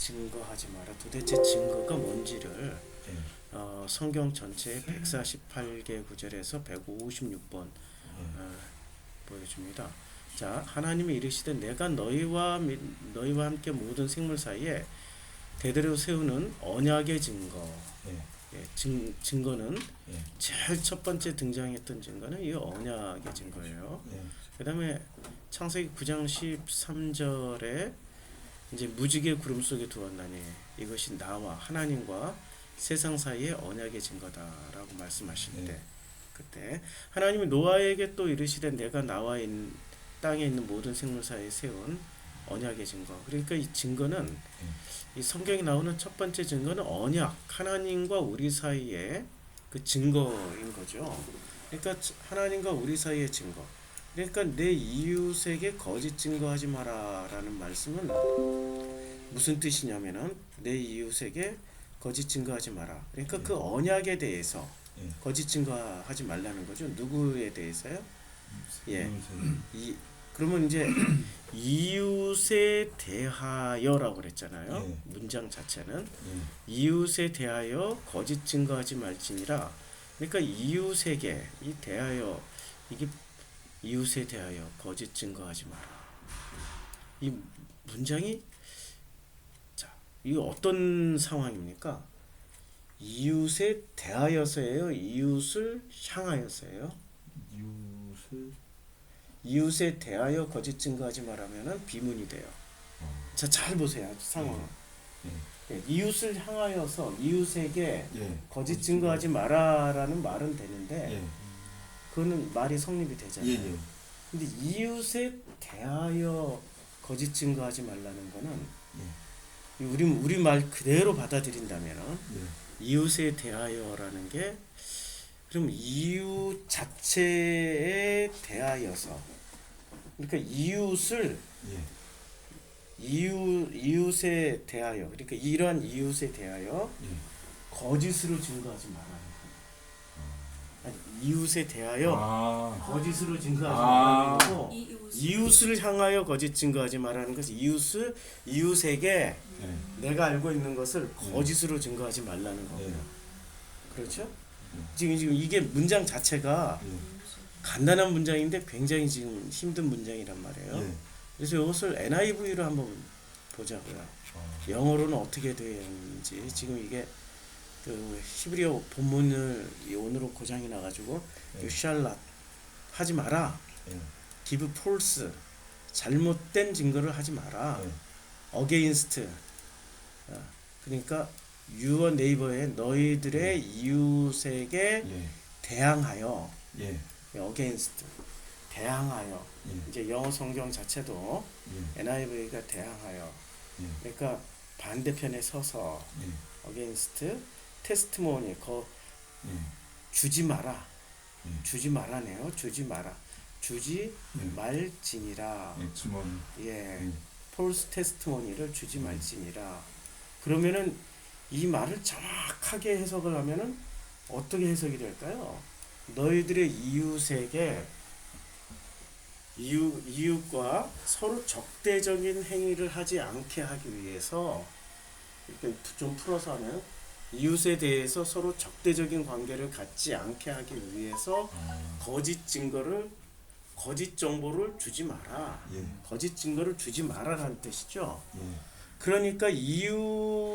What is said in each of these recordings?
증거하지 마라. 도대체 증거가 뭔지를 예. 성경 전체의 148개 구절에서 156번 보여줍니다. 자, 하나님이 이르시되 내가 너희와 함께 모든 생물 사이에 대대로 세우는 언약의 증거. 예. 예, 증거는 예. 제일 첫 번째 등장했던 증거는 이 언약의 증거예요. 예. 그 다음에 창세기 9장 13절에 이제 무지개 구름 속에 두었나니 이것이 나와 하나님과 세상 사이의 언약의 증거다라고 말씀하실 때, 네. 그때 하나님이 노아에게 또 이르시되 내가 나와 땅에 있는 모든 생물 사이에 세운 언약의 증거. 그러니까 이 증거는 이 성경에 나오는 첫 번째 증거는 언약, 하나님과 우리 사이의 그 증거인 거죠. 그러니까 하나님과 우리 사이의 증거. 그러니까 내 이웃에게 거짓 증거하지 마라라는 말씀은 무슨 뜻이냐면은 내 이웃에게 거짓 증거하지 마라. 그러니까 그 언약에 대해서 거짓 증거하지 말라는 거죠. 누구에 대해서요? 예. 그러면 이제 이웃에 대하여라고 그랬잖아요. 예. 문장 자체는 예. 이웃에 대하여 거짓 증거하지 말지니라. 그러니까 이웃에게 이 대하여 이게 이웃에 대하여 거짓 증거하지 마라. 이 문장이 자, 이 어떤 상황입니까? 이웃에 대하여서예요. 이웃을 향하여서예요. 이웃에 대하여 거짓 증거하지 말하면은 비문이 돼요. 자, 잘 보세요. 상황. 예, 이웃을 향하여서 이웃에게 거짓 증거하지 마라라는 말은 되는데 그거는 말이 성립이 되잖아요. 근데 이웃에 대하여 거짓 증거하지 말라는 거는 우리 말 그대로 받아들인다면 이웃에 대하여라는 게 그럼 이웃 자체에 대하여서 그러니까 이웃에 대하여 그러니까 이러한 이웃에 대하여 거짓으로 증거하지 말라는 거예요. 이웃에 대하여 거짓으로 증거하지 말라는 거고 이웃을 향하여 거짓 증거하지 말라는 것이 이웃에게 내가 알고 있는 것을 거짓으로 증거하지 말라는 거고요. 그렇죠? 지금 이게 문장 자체가 간단한 문장인데 굉장히 지금 힘든 문장이란 말이에요. 그래서 이것을 NIV로 한번 보자고요. 영어로는 어떻게 되는지. 지금 이게 그 히브리어 본문을 오늘은 고장이 나가지고 you shall not 하지 마라. give false 잘못된 증거를 하지 마라. against 그러니까 your neighbor의 너희들의 이웃에게 대항하여 against 대항하여 이제 영어 성경 자체도 NIV가 대항하여 그러니까 반대편에 서서 against testimony 주지 마라 주지 말라네요. 주지 마라 주지 말지니라 false testimony를 주지 말지니라. 그러면은 이 말을 정확하게 해석을 하면은 어떻게 해석이 될까요? 너희들의 이웃에게 이웃과 서로 적대적인 행위를 하지 않게 하기 위해서 이렇게 좀 풀어서 하면 이웃에 대해서 서로 적대적인 관계를 갖지 않게 하기 위해서 거짓 정보를 주지 마라. 거짓 증거를 주지 마라라는 뜻이죠. 그러니까 이웃과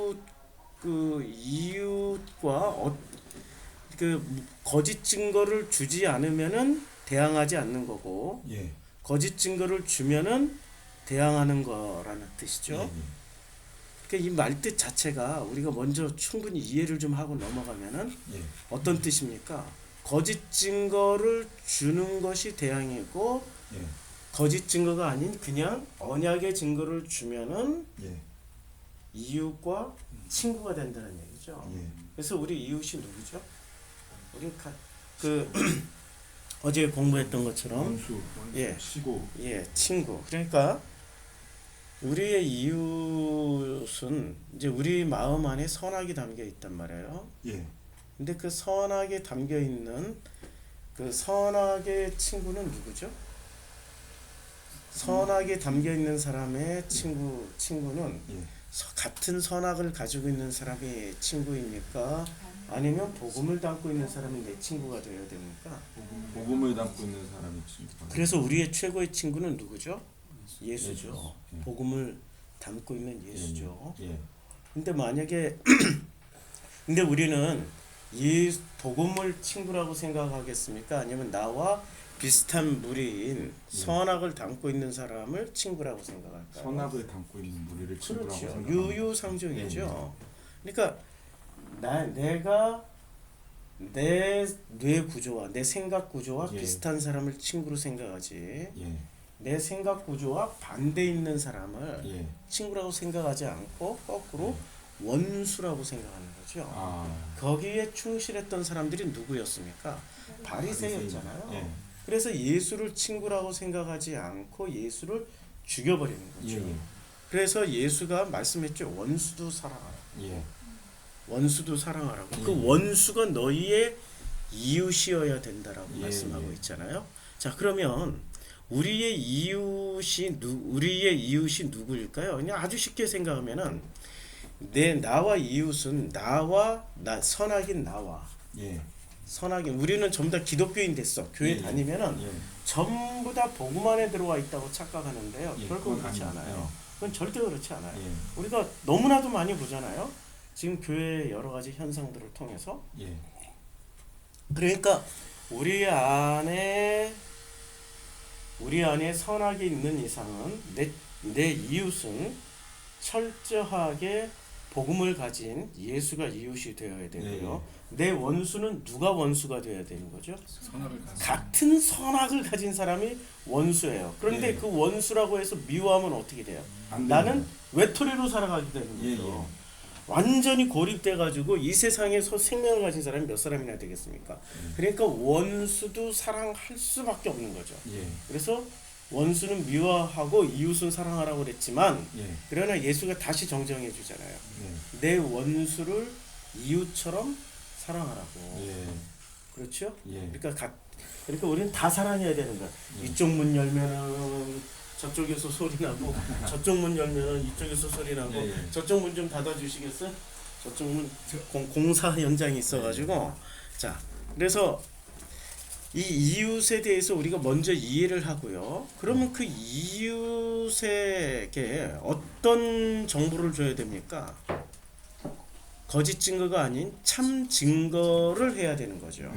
그 거짓 증거를 주지 않으면은 대항하지 않는 거고 거짓 증거를 주면은 대항하는 거라는 뜻이죠. 그러니까 이 말뜻 자체가 우리가 먼저 충분히 이해를 좀 하고 넘어가면은 어떤 뜻입니까? 거짓 증거를 주는 것이 대항이고 거짓 증거가 아닌 그냥 언약의 증거를 주면은 이웃과 친구가 된다는 얘기죠. 그래서 우리 이웃이 누구죠? 우리 어제 공부했던 것처럼 친구. 그러니까 우리의 이웃은 이제 우리 마음 안에 선악이 담겨 있단 말이에요. 근데 그 선악에 담겨 있는 그 선악의 친구는 누구죠? 선악에 담겨 있는 사람의 친구는 같은 선악을 가지고 있는 사람이 친구입니까? 아니면 복음을 담고 있는 사람이 내 친구가 되어야 됩니까? 복음을 담고 있는 사람이 친구가. 그래서 우리의 최고의 친구는 누구죠? 예수죠. 예수. 예. 복음을 담고 있는 예수죠. 예. 근데 만약에 근데 우리는 복음을 친구라고 생각하겠습니까? 아니면 나와 비슷한 무리인 선악을 담고 있는 사람을 친구라고 생각할까요? 선악을 담고 있는 무리를 친구라고 그렇죠. 생각합니다. 유유상종이죠. 그러니까 내가 내 뇌 구조와 내 생각 구조와 예. 비슷한 사람을 친구로 생각하지 예. 내 생각 구조와 반대 있는 사람을 예. 친구라고 생각하지 않고 거꾸로 원수라고 생각하는 거죠. 아. 거기에 충실했던 사람들이 누구였습니까? 바리새였잖아요. 예. 그래서 예수를 친구라고 생각하지 않고 예수를 죽여버리는 거죠. 예. 그래서 예수가 말씀했죠. 원수도 사랑하라. 예. 원수도 사랑하라고. 예. 그 원수가 너희의 이웃이어야 된다라고 예. 말씀하고 예. 있잖아요. 자, 그러면 우리의 이웃이 누구일까요? 그냥 아주 쉽게 생각하면은 나와 이웃은 나와 선악인 나와 예. 선악인 우리는 전부 다 기독교인 됐어. 교회 예. 다니면은 예. 전부 다 복음 안에 들어와 있다고 착각하는데요. 예, 결국 그건 그렇지 아닙니다. 않아요. 그건 절대 그렇지 않아요. 예. 우리가 너무나도 많이 보잖아요. 지금 교회의 여러 가지 현상들을 통해서. 예. 그러니까 우리 안에 선악이 있는 이상은 내 이웃은 철저하게 복음을 가진 예수가 이웃이 되어야 되고요. 내 원수는 누가 원수가 되어야 되는 거죠? 같은 선악을 가진 사람이 원수예요. 그런데 예. 그 원수라고 해서 미워하면 어떻게 돼요? 안 나는 됩니다. 외톨이로 살아가게 되는 예. 거죠. 예. 완전히 고립돼가지고 이 세상에서 생명을 가진 사람이 몇 사람이나 되겠습니까? 그러니까 원수도 사랑할 수밖에 없는 거죠. 예. 그래서 원수는 미워하고 이웃은 사랑하라고 그랬지만 예. 그러나 예수가 다시 정정해 주잖아요. 예. 내 원수를 이웃처럼 사랑하라고. 예. 그렇죠? 예. 그러니까 우리는 다 사랑해야 되는 거야. 예. 이쪽 문 열면은 저쪽에서 소리 나고 저쪽 문 열면은 이쪽에서 소리 나고 예, 예. 저쪽 문 좀 닫아 주시겠어요? 저쪽 문 공사 현장이 있어가지고 자 그래서 이 이웃에 대해서 우리가 먼저 이해를 하고요. 그러면 그 이웃에게 어떤 정보를 줘야 됩니까? 거짓 증거가 아닌 참 증거를 해야 되는 거죠.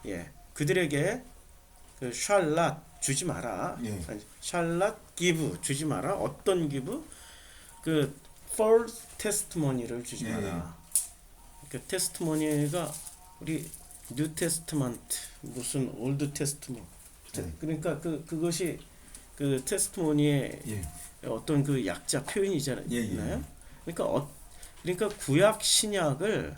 예, 그들에게 그 샬랏 주지 마라. 예. 샬랏 기브 주지 마라. 어떤 기브? 그 false testimony를 주지 예. 마라. 그 테스트모니가 우리 뉴 테스트먼트 무슨 올드 테스트먼트 그러니까 그것이 그 테스트모니의 예. 어떤 그 약자 표현이잖아요. 예, 예. 그러니까 구약 신약을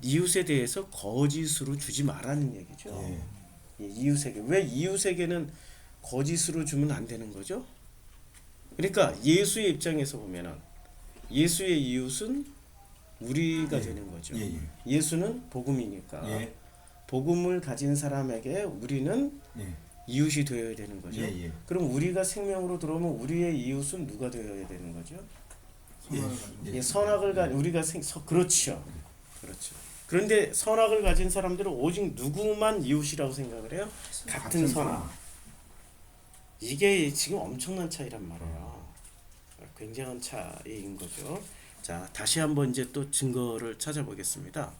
이웃에 대해서 거짓으로 주지 말라는 얘기죠. 예. 예, 이웃에게 왜 이웃에게는 거짓으로 주면 안 되는 거죠? 그러니까 예수의 입장에서 보면은 예수의 이웃은 우리가 예. 되는 거죠. 예. 예. 예수는 복음이니까 예. 복음을 가진 사람에게 우리는 예. 이웃이 되어야 되는 거죠. 예. 예. 그럼 우리가 생명으로 들어오면 우리의 이웃은 누가 되어야 되는 거죠? 예, 선악을 가진 우리가 그렇죠. 그렇죠. 그런데 선악을 가진 사람들은 오직 누구만 이웃이라고 생각을 해요? 같은 선악. 이게 지금 엄청난 차이란 말이에요. 굉장한 차이인 거죠. 자, 다시 한번 이제 또 증거를 찾아보겠습니다.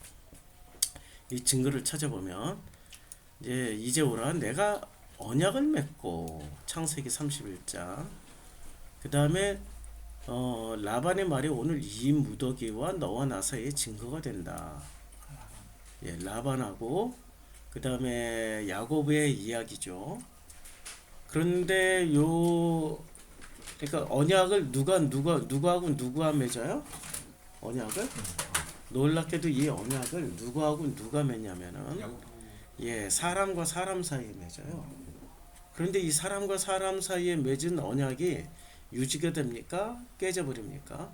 이 증거를 찾아보면 이제 오라 내가 언약을 맺고 창세기 31장 그 다음에 라반의 말이 오늘 이 무더기와 너와 나 사이의 증거가 된다. 예, 라반하고 그 다음에 야곱의 이야기죠. 그런데 그러니까 언약을 누구하고 누가 맺어요? 언약을 놀랍게도 이 언약을 누구하고 누가 맺냐면은 사람과 사람 사이에 맺어요. 그런데 이 사람과 사람 사이에 맺은 언약이 유지가 됩니까? 깨져버립니까?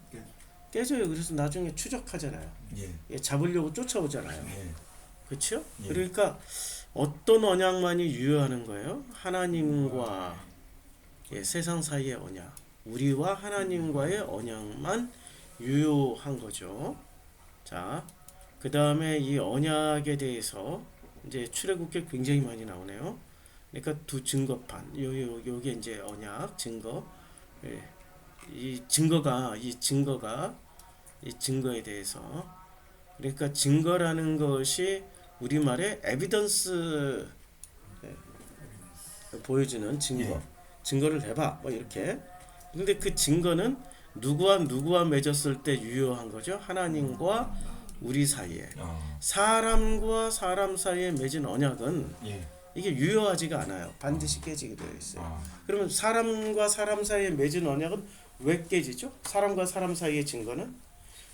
깨져요. 그래서 나중에 추적하잖아요. 잡으려고 쫓아오잖아요. 그렇죠? 예. 그러니까 어떤 언약만이 유효하는 거예요? 하나님과 세상 사이의 언약. 우리와 하나님과의 언약만 유효한 거죠. 자, 그 다음에 이 언약에 대해서 이제 출애굽기에 굉장히 많이 나오네요. 그러니까 두 증거판, 요게 이제 언약 증거. 예, 이 증거에 대해서, 그러니까 증거라는 것이 우리말에 에비던스, 보여주는 증거, 예. 증거를 내봐 뭐 이렇게. 근데 그 증거는 누구와 맺었을 때 유효한 거죠. 하나님과 우리 사이에, 사람과 사람 사이에 맺은 언약은 예. 이게 유효하지가 않아요. 반드시 깨지게 되어 있어요. 아. 그러면 사람과 사람 사이에 맺은 언약은 왜 깨지죠? 사람과 사람 사이의 증거는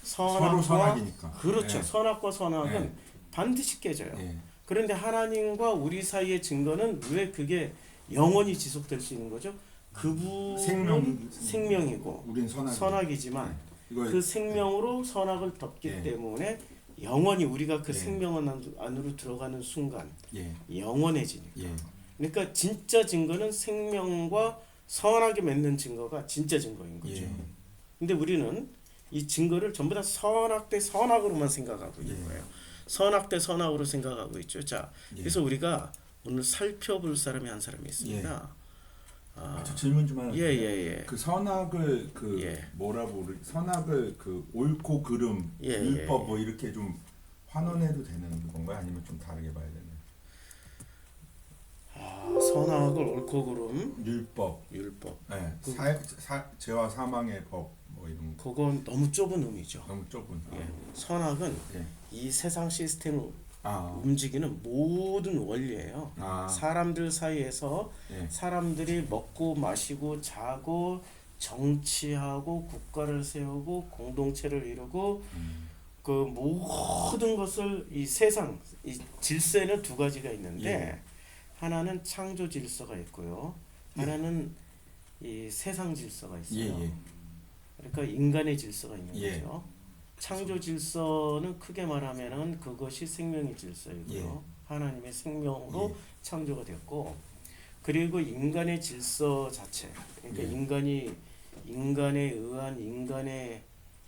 서로 선악이니까. 그렇죠. 예. 선악과 선악은 예. 반드시 깨져요. 예. 그런데 하나님과 우리 사이의 증거는 왜 그게 영원히 지속될 수 있는 거죠? 그분은 생명이고 우린 선악이지만 이거 그 생명으로 선악을 덮기 예. 때문에 영원히 우리가 그 예. 생명 안으로 들어가는 순간 예. 영원해지니까. 예. 그러니까 진짜 증거는 생명과 선악이 맺는 증거가 진짜 증거인 거죠. 예. 근데 우리는 이 증거를 전부 다 선악 대 선악으로만 생각하고 있는 예. 거예요. 선악 대 선악으로 생각하고 있죠. 자, 예. 그래서 우리가 오늘 살펴볼 사람이 한 사람이 있습니다. 저 질문 좀 하나. 예. 그 선악을 예. 뭐라 부르? 선악을 옳고 그름, 예, 율법 예. 뭐 이렇게 좀 환원해도 되는 건가요? 아니면 좀 다르게 봐야 되나요? 선악을 옳고 그름, 율법. 네. 그- 죄와 사망의 법 뭐 이런 거. 그건 너무 좁은 의미죠. 너무 좁은. 예. 선악은 예. 이 세상 시스템을 아. 움직이는 모든 원리예요. 아. 사람들 사이에서 예. 사람들이 먹고 마시고 자고 정치하고 국가를 세우고 공동체를 이루고 그 모든 것을 이 세상 이 질서에는 두 가지가 있는데 예. 하나는 창조 질서가 있고요. 하나는 이 세상 질서가 있어요. 예. 그러니까 인간의 질서가 있는 예. 거죠. 창조 질서는 크게 말하면은 그것이 생명의 질서이고요. 하나님의 생명으로 예. 창조가 됐고, 그리고 인간의 질서 자체, 그러니까 예. 인간에 의한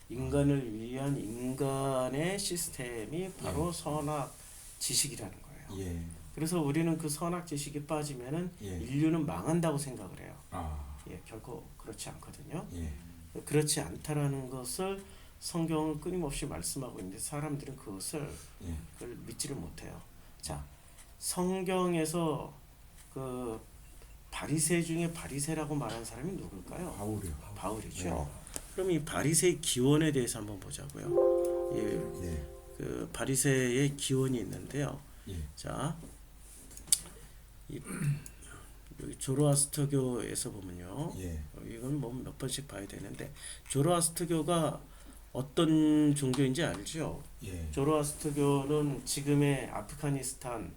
인간을 위한 인간의 시스템이 바로 선악 지식이라는 거예요. 예. 그래서 우리는 그 선악 지식이 빠지면은 예. 인류는 망한다고 생각을 해요. 아. 예, 결코 그렇지 않거든요. 예. 그렇지 않다라는 것을 성경은 끊임없이 말씀하고 있는데 사람들은 그걸 믿지를 못해요. 자, 성경에서 그 바리새 중에 바리새라고 말하는 사람이 누굴까요? 바울이요. 바울이죠. 네. 그럼 이 바리새의 기원에 대해서 한번 보자고요. 예. 그 바리새의 기원이 있는데요. 예. 자, 여기 조로아스터교에서 보면요. 예. 이건 뭐 몇 번씩 봐야 되는데 조로아스터교가 어떤 종교인지 알죠? 예. 조로아스터교는 지금의 아프가니스탄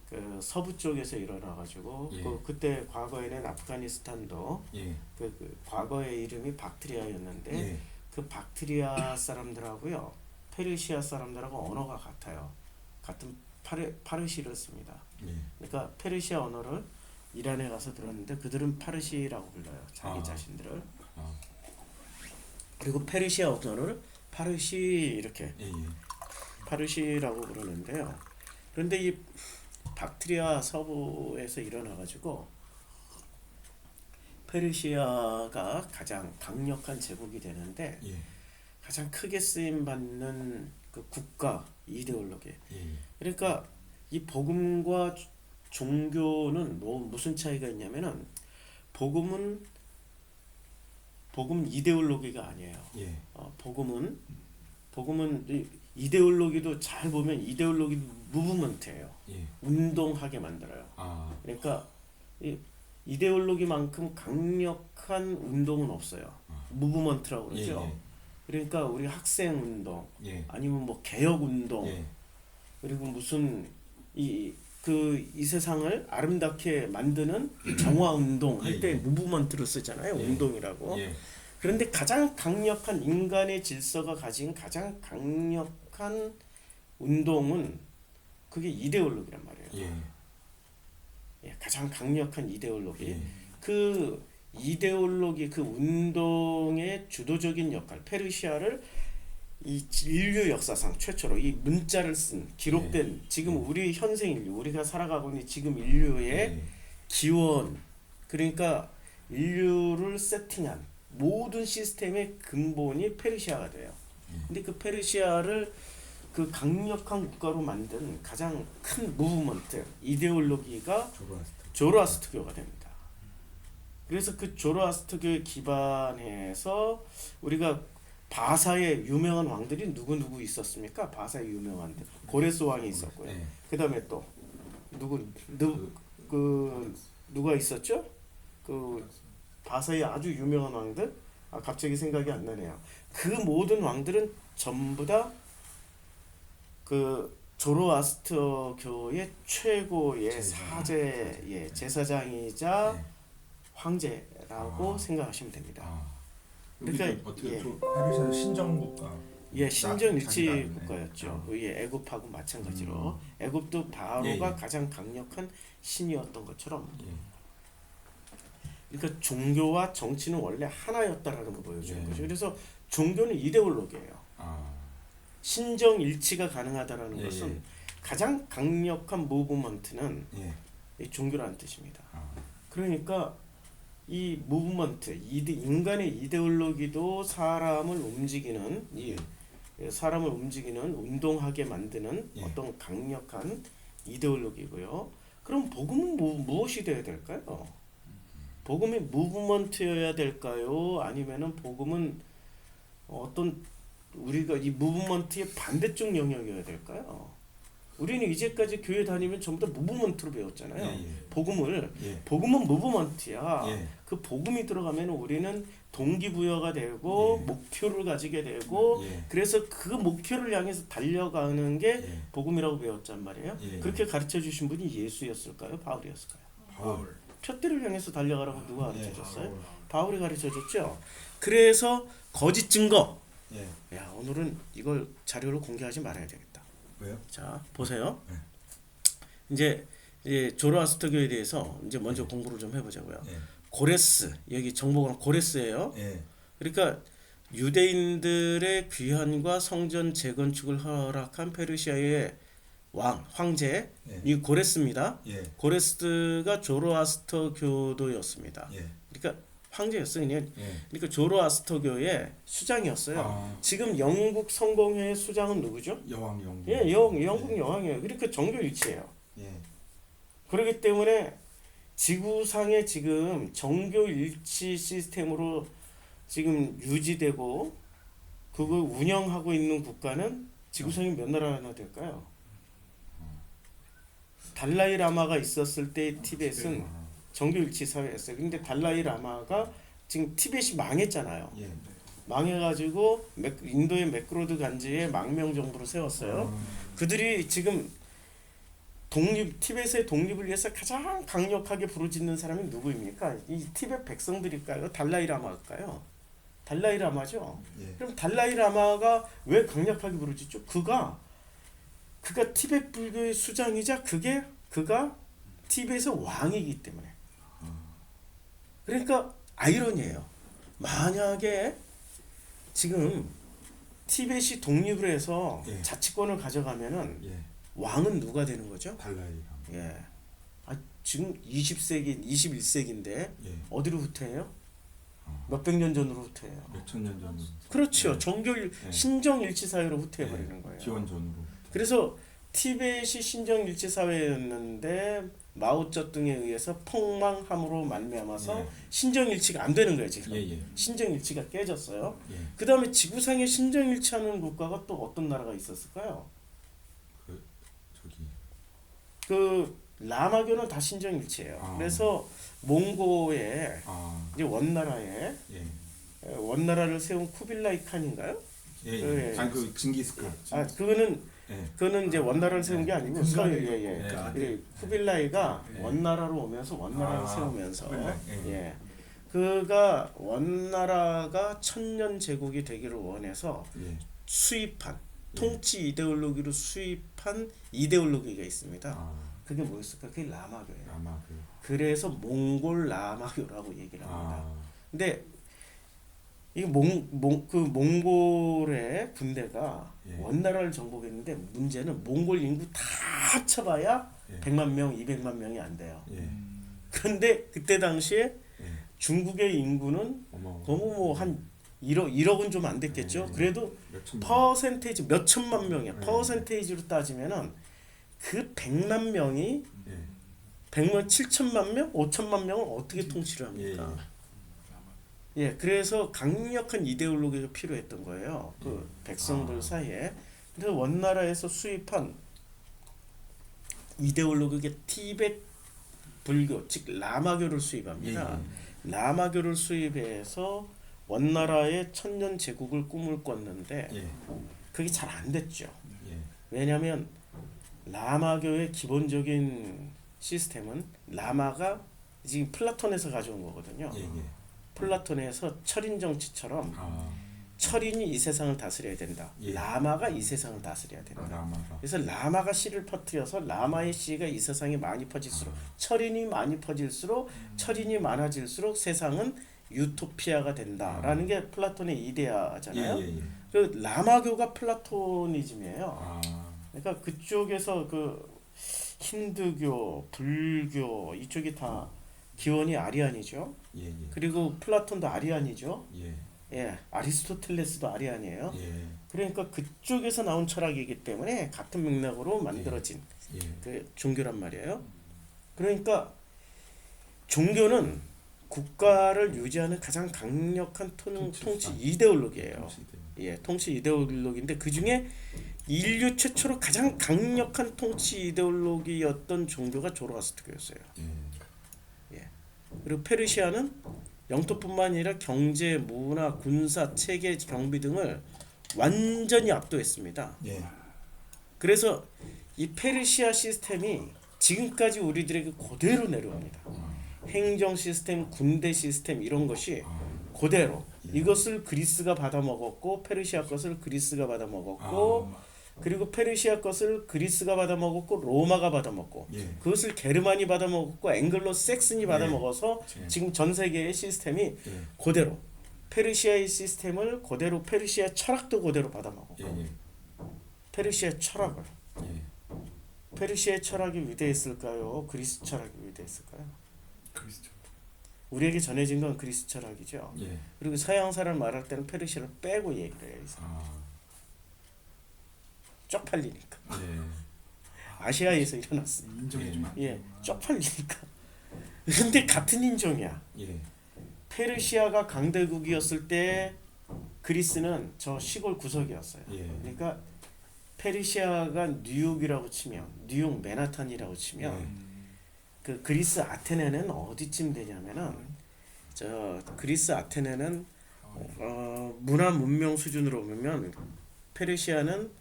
그 서부 쪽에서 일어나 가지고 예. 그때 과거에는 아프가니스탄도 예. 그 과거의 이름이 박트리아였는데 예. 그 박트리아 사람들하고요 페르시아 사람들하고 언어가 같아요. 같은 파르시를 씁니다. 예. 그러니까 페르시아 언어를 이란에 가서 들었는데 그들은 파르시라고 불러요. 자기 자신들을. 그리고 페르시아 언어를 파르시 이렇게 예. 파르시라고 부르는데요. 그런데 이 박트리아 서부에서 일어나 가지고 페르시아가 가장 강력한 제국이 되는데 예. 가장 크게 쓰임 받는 그 국가 이데올로기. 예. 그러니까 이 복음과 종교는 뭐 무슨 차이가 있냐면은 복음 이데올로기가 아니에요. 예. 복음은 이데올로기도 잘 보면 이데올로기 무브먼트예요. 예. 운동하게 만들어요. 아. 그러니까 이 이데올로기만큼 강력한 운동은 없어요. 무브먼트라고 그러죠. 예. 그러니까 우리 학생 운동 예. 아니면 뭐 개혁 운동 예. 그리고 무슨 이 세상을 아름답게 만드는 정화 운동 할 때 무브먼트를 쓰잖아요. 운동이라고. 예. 그런데 가장 강력한 인간의 질서가 가진 가장 강력한 운동은 그게 이데올로기란 말이에요. 예. 예, 가장 강력한 이데올로기. 예. 그 이데올로기 그 운동의 주도적인 역할 페르시아를 이 인류 역사상 최초로 이 문자를 쓴 기록된 지금 우리 현생 인류 우리가 살아가고 있는 지금 인류의 예. 기원 그러니까 인류를 세팅한 모든 시스템의 근본이 페르시아가 돼요. 근데 그 페르시아를 그 강력한 국가로 만든 가장 큰 무브먼트 이데올로기가 조로아스트교가 됩니다. 그래서 그 조로아스트교에 기반해서 우리가 바사의 유명한 왕들이 누구 있었습니까? 바사의 유명한들 고레스 왕이 있었고요. 예. 그다음에 또 누가 있었죠? 그 바사의 아주 유명한 왕들 갑자기 생각이 안 나네요. 그 모든 왕들은 전부 다 그 조로아스터교의 최고의 사제 제사장이자 황제라고 생각하시면 됩니다. 그러니까 어떻게 예. 페르시아는 신정국가. 신정일치 자기가 국가였죠. 애굽하고 마찬가지로 애굽도 바로가 가장 강력한 신이었던 것처럼 그러니까 종교와 정치는 원래 하나였다라는 거 보여주는 거죠. 그래서 종교는 이데올로기예요. 신정일치가 가능하다라는 것은 가장 강력한 무브먼트는 이 종교라는 뜻입니다. 그러니까 이 무브먼트, 인간의 이데올로기도 사람을 움직이는 운동하게 만드는 어떤 강력한 이데올로기고요. 그럼 복음은 무엇이 되어야 될까요? 복음이 무브먼트여야 될까요? 아니면은 복음은 어떤 우리가 이 무브먼트의 반대쪽 영역이어야 될까요? 우리는 이제까지 교회 다니면 전부 다 무브먼트로 배웠잖아요. 복음은 무브먼트야. 그 복음이 들어가면 우리는 동기부여가 되고 목표를 가지게 되고 그래서 그 목표를 향해서 달려가는 게 복음이라고 배웠단 말이에요. 그렇게 가르쳐 주신 분이 예수였을까요? 바울이었을까요? 바울. 표대를 향해서 달려가라고 누가 가르쳐 줬어요? 바울이 가르쳐 줬죠. 그래서 거짓 증거. 야, 오늘은 이걸 자료를 공개하지 말아야 되겠다. 왜요? 자, 보세요. 이제 조로아스터교에 대해서 이제 먼저 공부를 좀 해보자고요. 고레스 여기 정보가 고레스예요. 그러니까 유대인들의 귀환과 성전 재건축을 허락한 페르시아의 황제 이 고레스입니다. 고레스가 조로아스터교도였습니다. 그러니까 황제였어요. 그러니까 조로아스터교의 수장이었어요. 지금 영국 성공회의 수장은 누구죠? 여왕. 영국 여왕이에요. 그러니까 정교일치예요. 그렇기 때문에 지구상에 지금 정교일치 시스템으로 지금 유지되고 그걸 운영하고 있는 국가는 지구상에 몇 나라나 될까요? 달라이 라마가 있었을 때 티벳은 정교일치 사회였어요. 근데 달라이 라마가 지금 티벳이 망했잖아요. 망해가지고 인도의 맥그로드 간지에 망명 정부를 세웠어요. 그들이 지금 티벳의 독립을 위해서 가장 강력하게 부르짖는 사람이 누구입니까? 이 티벳 백성들일까요? 달라이 라마일까요? 달라이 라마죠. 그럼 달라이 라마가 왜 강력하게 부르짖죠? 그가 티벳 불교의 수장이자 그가 티벳의 왕이기 때문에. 그러니까 아이러니예요. 만약에 지금 티벳이 독립을 해서 자치권을 가져가면은 왕은 누가 되는 거죠? 달라이. 지금 20세기, 21세기인데 어디로 후퇴해요? 몇백 년 전으로 후퇴해요. 몇천 년 전. 그렇죠. 신정일치 사회로 후퇴해 버리는 거예요. 기원 전으로. 그래서 티벳이 신정일치 사회였는데 마오쩌둥에 의해서 폭망함으로 말미암아서 신정일치가 안 되는 거예요. 지금 신정일치가 깨졌어요. 그 다음에 지구상에 신정일치하는 국가가 또 어떤 나라가 있었을까요? 그 라마교는 다 신정일치예요. 그래서 몽고의 이제 원나라를 세운 쿠빌라이 칸인가요? 그 징기스칸. 그거는 이제 원나라를 세운 게 아니고 쿠빌라이가 원나라로 오면서 원나라를 세우면서 그가 원나라가 천년 제국이 되기를 원해서 수입한 통치 이데올로기로 수입한 이데올로기가 있습니다. 그게 뭐였을까? 그게 라마교예요. 아마 그. 그래서 몽골 라마교라고 얘기를 합니다. 아. 근데 이 몽골의 군대가 예. 원나라를 정복했는데 문제는 몽골 인구 다 합쳐봐야 예. 100만 명, 200만 명이 안 돼요. 예. 그런데 그때 당시에 예. 중국의 인구는 어머. 너무 뭐 한 1억은 좀 안 됐겠죠. 예. 그래도 몇천 명. 퍼센테이지 몇 천만 명이야. 예. 퍼센테이지로 따지면은 그 100만 명이 예. 100만 7천만 명, 5천만 명을 어떻게 통치를 예. 합니까? 예, 그래서 강력한 이데올로기가 필요했던 거예요. 그 백성들 사이에. 그래서 원나라에서 수입한 이데올로기가 티베트 불교, 즉 라마교를 수입합니다. 예. 라마교를 수입해서 원나라의 천년 제국을 꿈을 꿨는데 예. 그게 잘 안 됐죠. 예. 왜냐하면 라마교의 기본적인 시스템은 라마가 지금 플라톤에서 가져온 거거든요. 예. 예. 플라톤에서 철인 정치처럼 아. 철인이 이 세상을 다스려야 된다. 예. 라마가 이 세상을 다스려야 된다. 라마가. 그래서 라마가 씨를 퍼뜨려서 라마의 씨가 이 세상에 많이 퍼질수록 철인이 많이 퍼질수록 철인이 많아질수록 세상은 유토피아가 된다라는 게 플라톤의 이데아잖아요. 예. 예. 예. 그 라마교가 플라토니즘이에요. 아. 그러니까 그쪽에서 그 힌두교, 불교 이쪽이 다 기원이 아리안이죠. 예. 예. 그리고 플라톤도 아리안이죠. 예. 예, 아리스토텔레스도 아리안이에요. 예. 그러니까 그쪽에서 나온 철학이기 때문에 같은 맥락으로 만들어진 예. 그 종교란 말이에요. 그러니까 종교는 국가를 유지하는 가장 강력한 통치 이데올로기예요. 통치들. 예, 통치 이데올로기인데 그 중에 인류 최초로 가장 강력한 통치 이데올로기였던 종교가 조로아스트교였어요. 예. 그리고 페르시아는 영토뿐만 아니라 경제, 문화, 군사, 체계, 경비 등을 완전히 압도했습니다. 예. 그래서 이 페르시아 시스템이 지금까지 우리들에게 그대로 내려옵니다. 행정 시스템, 군대 시스템 이런 것이 그대로 이것을 그리스가 받아먹었고 페르시아 것을 그리스가 받아먹었고 그리고 페르시아 것을 그리스가 받아먹었고 로마가 받아먹고 예. 그것을 게르만이 받아먹었고 앵글로 섹슨이 받아먹어서 예. 지금 전 세계의 시스템이 예. 그대로 페르시아의 시스템을 그대로 페르시아 철학도 그대로 받아먹었고 예. 페르시아 철학을 예. 페르시아의 철학이 위대했을까요? 그리스 철학이 위대했을까요? 그리스죠. 우리에게 전해진 건 그리스 철학이죠. 예. 그리고 서양 사람 말할 때는 페르시아를 빼고 얘기를 해요. 아. 쪽팔리니까. 예. 아시아에서 일어났어. 인정해 주면. 예, 쪽팔리니까. 근데 같은 인종이야. 예. 페르시아가 강대국이었을 때 그리스는 저 시골 구석이었어요. 예. 그러니까 페르시아가 뉴욕이라고 치면 뉴욕 맨하탄이라고 치면 예. 그 그리스 아테네는 어디쯤 되냐면은 저 그리스 아테네는 문화 문명 수준으로 보면 페르시아는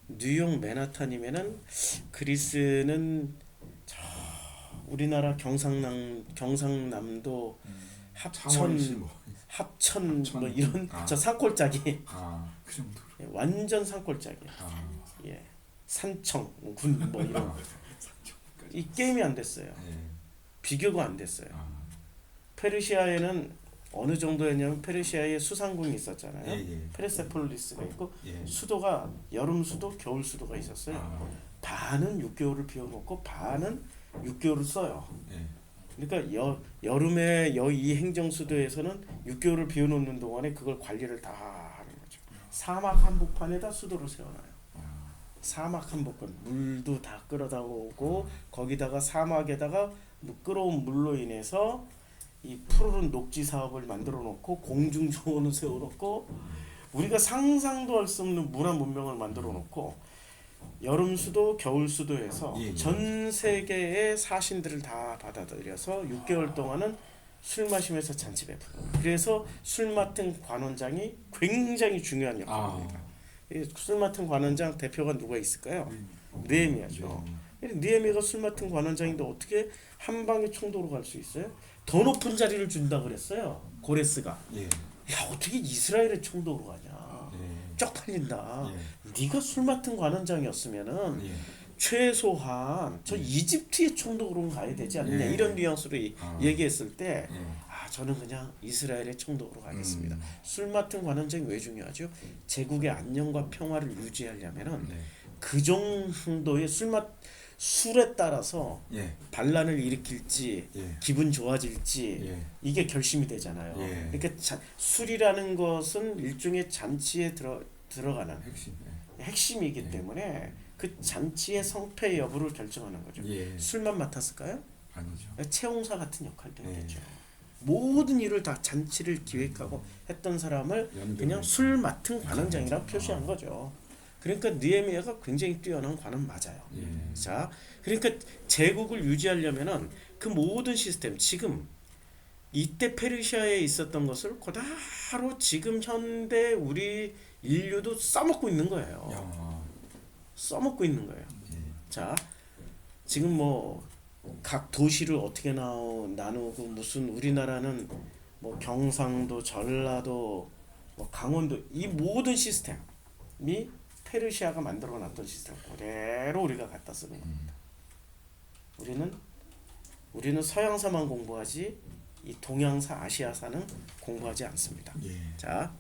뉴욕 맨하탄이면은 그리스는 저 우리나라 경상남도 창원시 뭐. 합천 뭐 합천. 이런 저 산골짜기 아. 그 정도로. 완전 산골짜기야. 아. 예, 산청 군 뭐 이런 이 게임이 안 됐어요. 예. 비교가 안 됐어요. 아. 페르시아에는 어느 정도였냐면 페르시아에 수상궁이 있었잖아요. 예. 예. 페르세폴리스가 있고 예. 수도가 여름 수도, 겨울 수도가 있었어요. 아. 반은 6개월을 비워놓고 반은 6개월을 써요. 예. 그러니까 여름에 이 행정 수도에서는 6개월을 비워놓는 동안에 그걸 관리를 다 하는 거죠. 사막 한복판에다 수도를 세워놔요. 사막 한복판 물도 다 끌어다 오고 거기다가 사막에다가 끌어온 물로 인해서 이 푸르른 녹지 사업을 만들어 놓고 공중정원을 세워 놓고 우리가 상상도 할 수 없는 문화 문명을 만들어 놓고 여름 수도 겨울 수도에서 예, 예. 전 세계의 사신들을 다 받아들여서 6개월 동안은 술 마시면서 잔치 베푸고 그래서 술 맡은 관원장이 굉장히 중요한 역할을 합니다. 이 술 맡은 관원장 대표가 누가 있을까요? 느헤미야죠. 느헤미야가 술 맡은 관원장인데 어떻게 한 방에 총도로 갈 수 있어요? 더 높은 자리를 준다 그랬어요. 고레스가. 예. 야 어떻게 이스라엘의 총도로 가냐? 예. 쪽팔린다. 예. 네가 술 맡은 관원장이었으면은 예. 최소한 저 이집트의 총독으로 가야 되지 않느냐 예. 이런 뉘앙스로 얘기했을 때 예. 저는 그냥 이스라엘의 총독으로 가겠습니다. 음. 술 맡은 관원장이 왜 중요하죠? 제국의 안녕과 평화를 유지하려면은 네. 그 정도의 술에 따라서 예. 반란을 일으킬지 예. 기분 좋아질지 예. 이게 결심이 되잖아요. 예. 그러니까 술이라는 것은 일종의 잔치에 들어가는 핵심. 핵심이기 예. 때문에 그 잔치의 성패 여부를 결정하는 거죠. 예. 술만 맡았을까요? 아니죠. 채용사 같은 역할도 예. 했죠. 모든 일을 다 잔치를 기획하고 했던 사람을 그냥 술 맡은 관원장이라고 표시한 거죠. 그러니까 느헤미야가 굉장히 뛰어난 관원 맞아요. 예. 자, 그러니까 제국을 유지하려면은 그 모든 시스템 지금 이때 페르시아에 있었던 것을 그대로 지금 현대 우리 인류도 써먹고 있는 거예요. 야. 써먹고 있는 거예요. 예. 자, 지금 뭐 각 도시를 어떻게 나누고 무슨 우리나라는 뭐 경상도, 전라도, 뭐 강원도 이 모든 시스템이 페르시아가 만들어놨던 시스템 그대로 우리가 갖다 쓰는 겁니다. 우리는 서양사만 공부하지 이 동양사, 아시아사는 공부하지 않습니다. 예. 자,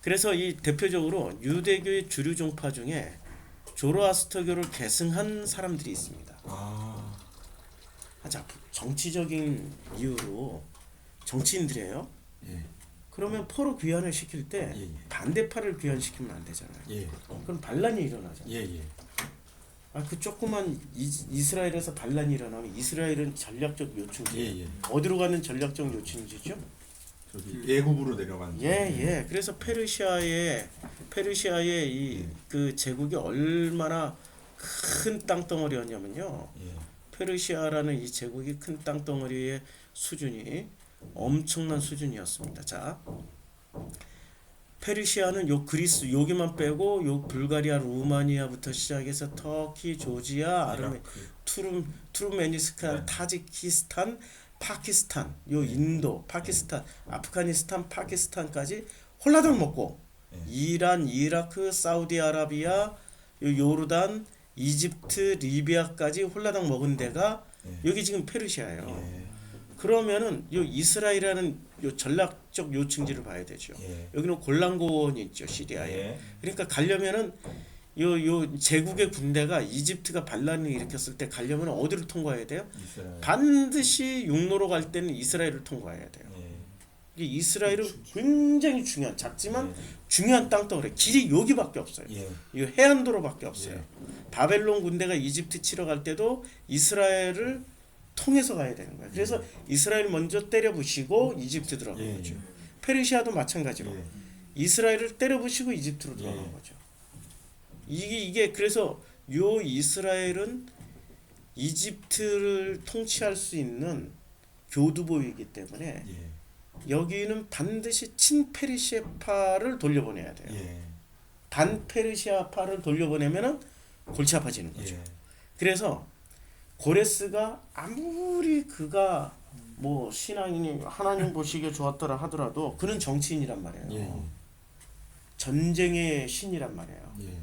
그래서 이 대표적으로 유대교의 주류 종파 중에 조로아스터교를 계승한 사람들이 있습니다. 자, 정치적인 이유로 정치인들이에요. 예. 그러면 포로 귀환을 시킬 때 예. 반대파를 귀환시키면 안 되잖아요. 예. 그럼 반란이 일어나잖아요. 예. 그 조그만 이스라엘에서 반란이 일어나면 이스라엘은 전략적 요충지. 예. 어디로 가는 전략적 요충지죠? 저기 예굽으로 내려간. 예. 그래서 페르시아의 이 그 제국이 얼마나 큰 땅덩어리였냐면요. 예. 페르시아라는 이 제국이 큰 땅덩어리의 수준이 엄청난 수준이었습니다. 자, 페르시아는 요 그리스 여기만 빼고 요 불가리아, 루마니아부터 시작해서 터키, 조지아, 투르메니스탄, 네. 타지키스탄, 파키스탄, 요 인도, 파키스탄, 아프가니스탄, 파키스탄까지 홀라당 먹고 네. 이란, 이라크, 사우디아라비아, 요 요르단, 이집트, 리비아까지 홀라당 먹은 데가 네. 여기 지금 페르시아예요. 예. 그러면은 요 이스라엘이라는 요 전략적 요충지를 봐야 되죠. 예. 여기는 골란고원이 있죠, 시리아에. 예. 그러니까 가려면은 요 제국의 군대가 이집트가 반란을 일으켰을 때 가려면 어디를 통과해야 돼요? 이스라엘. 반드시 육로로 갈 때는 이스라엘을 통과해야 돼요. 예. 이게 이스라엘은 굉장히 중요한 작지만 예. 중요한 땅덩어리 길이 여기밖에 없어요. 예. 이 해안도로밖에 없어요. 바벨론 군대가 이집트 치러 갈 때도 이스라엘을 통해서 가야 되는 거예요. 그래서 이스라엘 먼저 때려 부시고 이집트 들어간 예. 거죠. 페르시아도 마찬가지로 예. 이스라엘을 때려 부시고 이집트로 들어간 예. 거죠. 이게 그래서 요 이스라엘은 이집트를 통치할 수 있는 교두보이기 때문에 예. 여기는 반드시 친페르시아파를 돌려보내야 돼요. 예. 반페르시아파를 돌려보내면은 골치 아파지는 거죠. 예. 그래서 고레스가 아무리 그가 뭐 신앙이 하나님 보시기에 좋았더라 하더라도 그는 정치인이란 말이에요. 예. 전쟁의 신이란 말이에요. 예.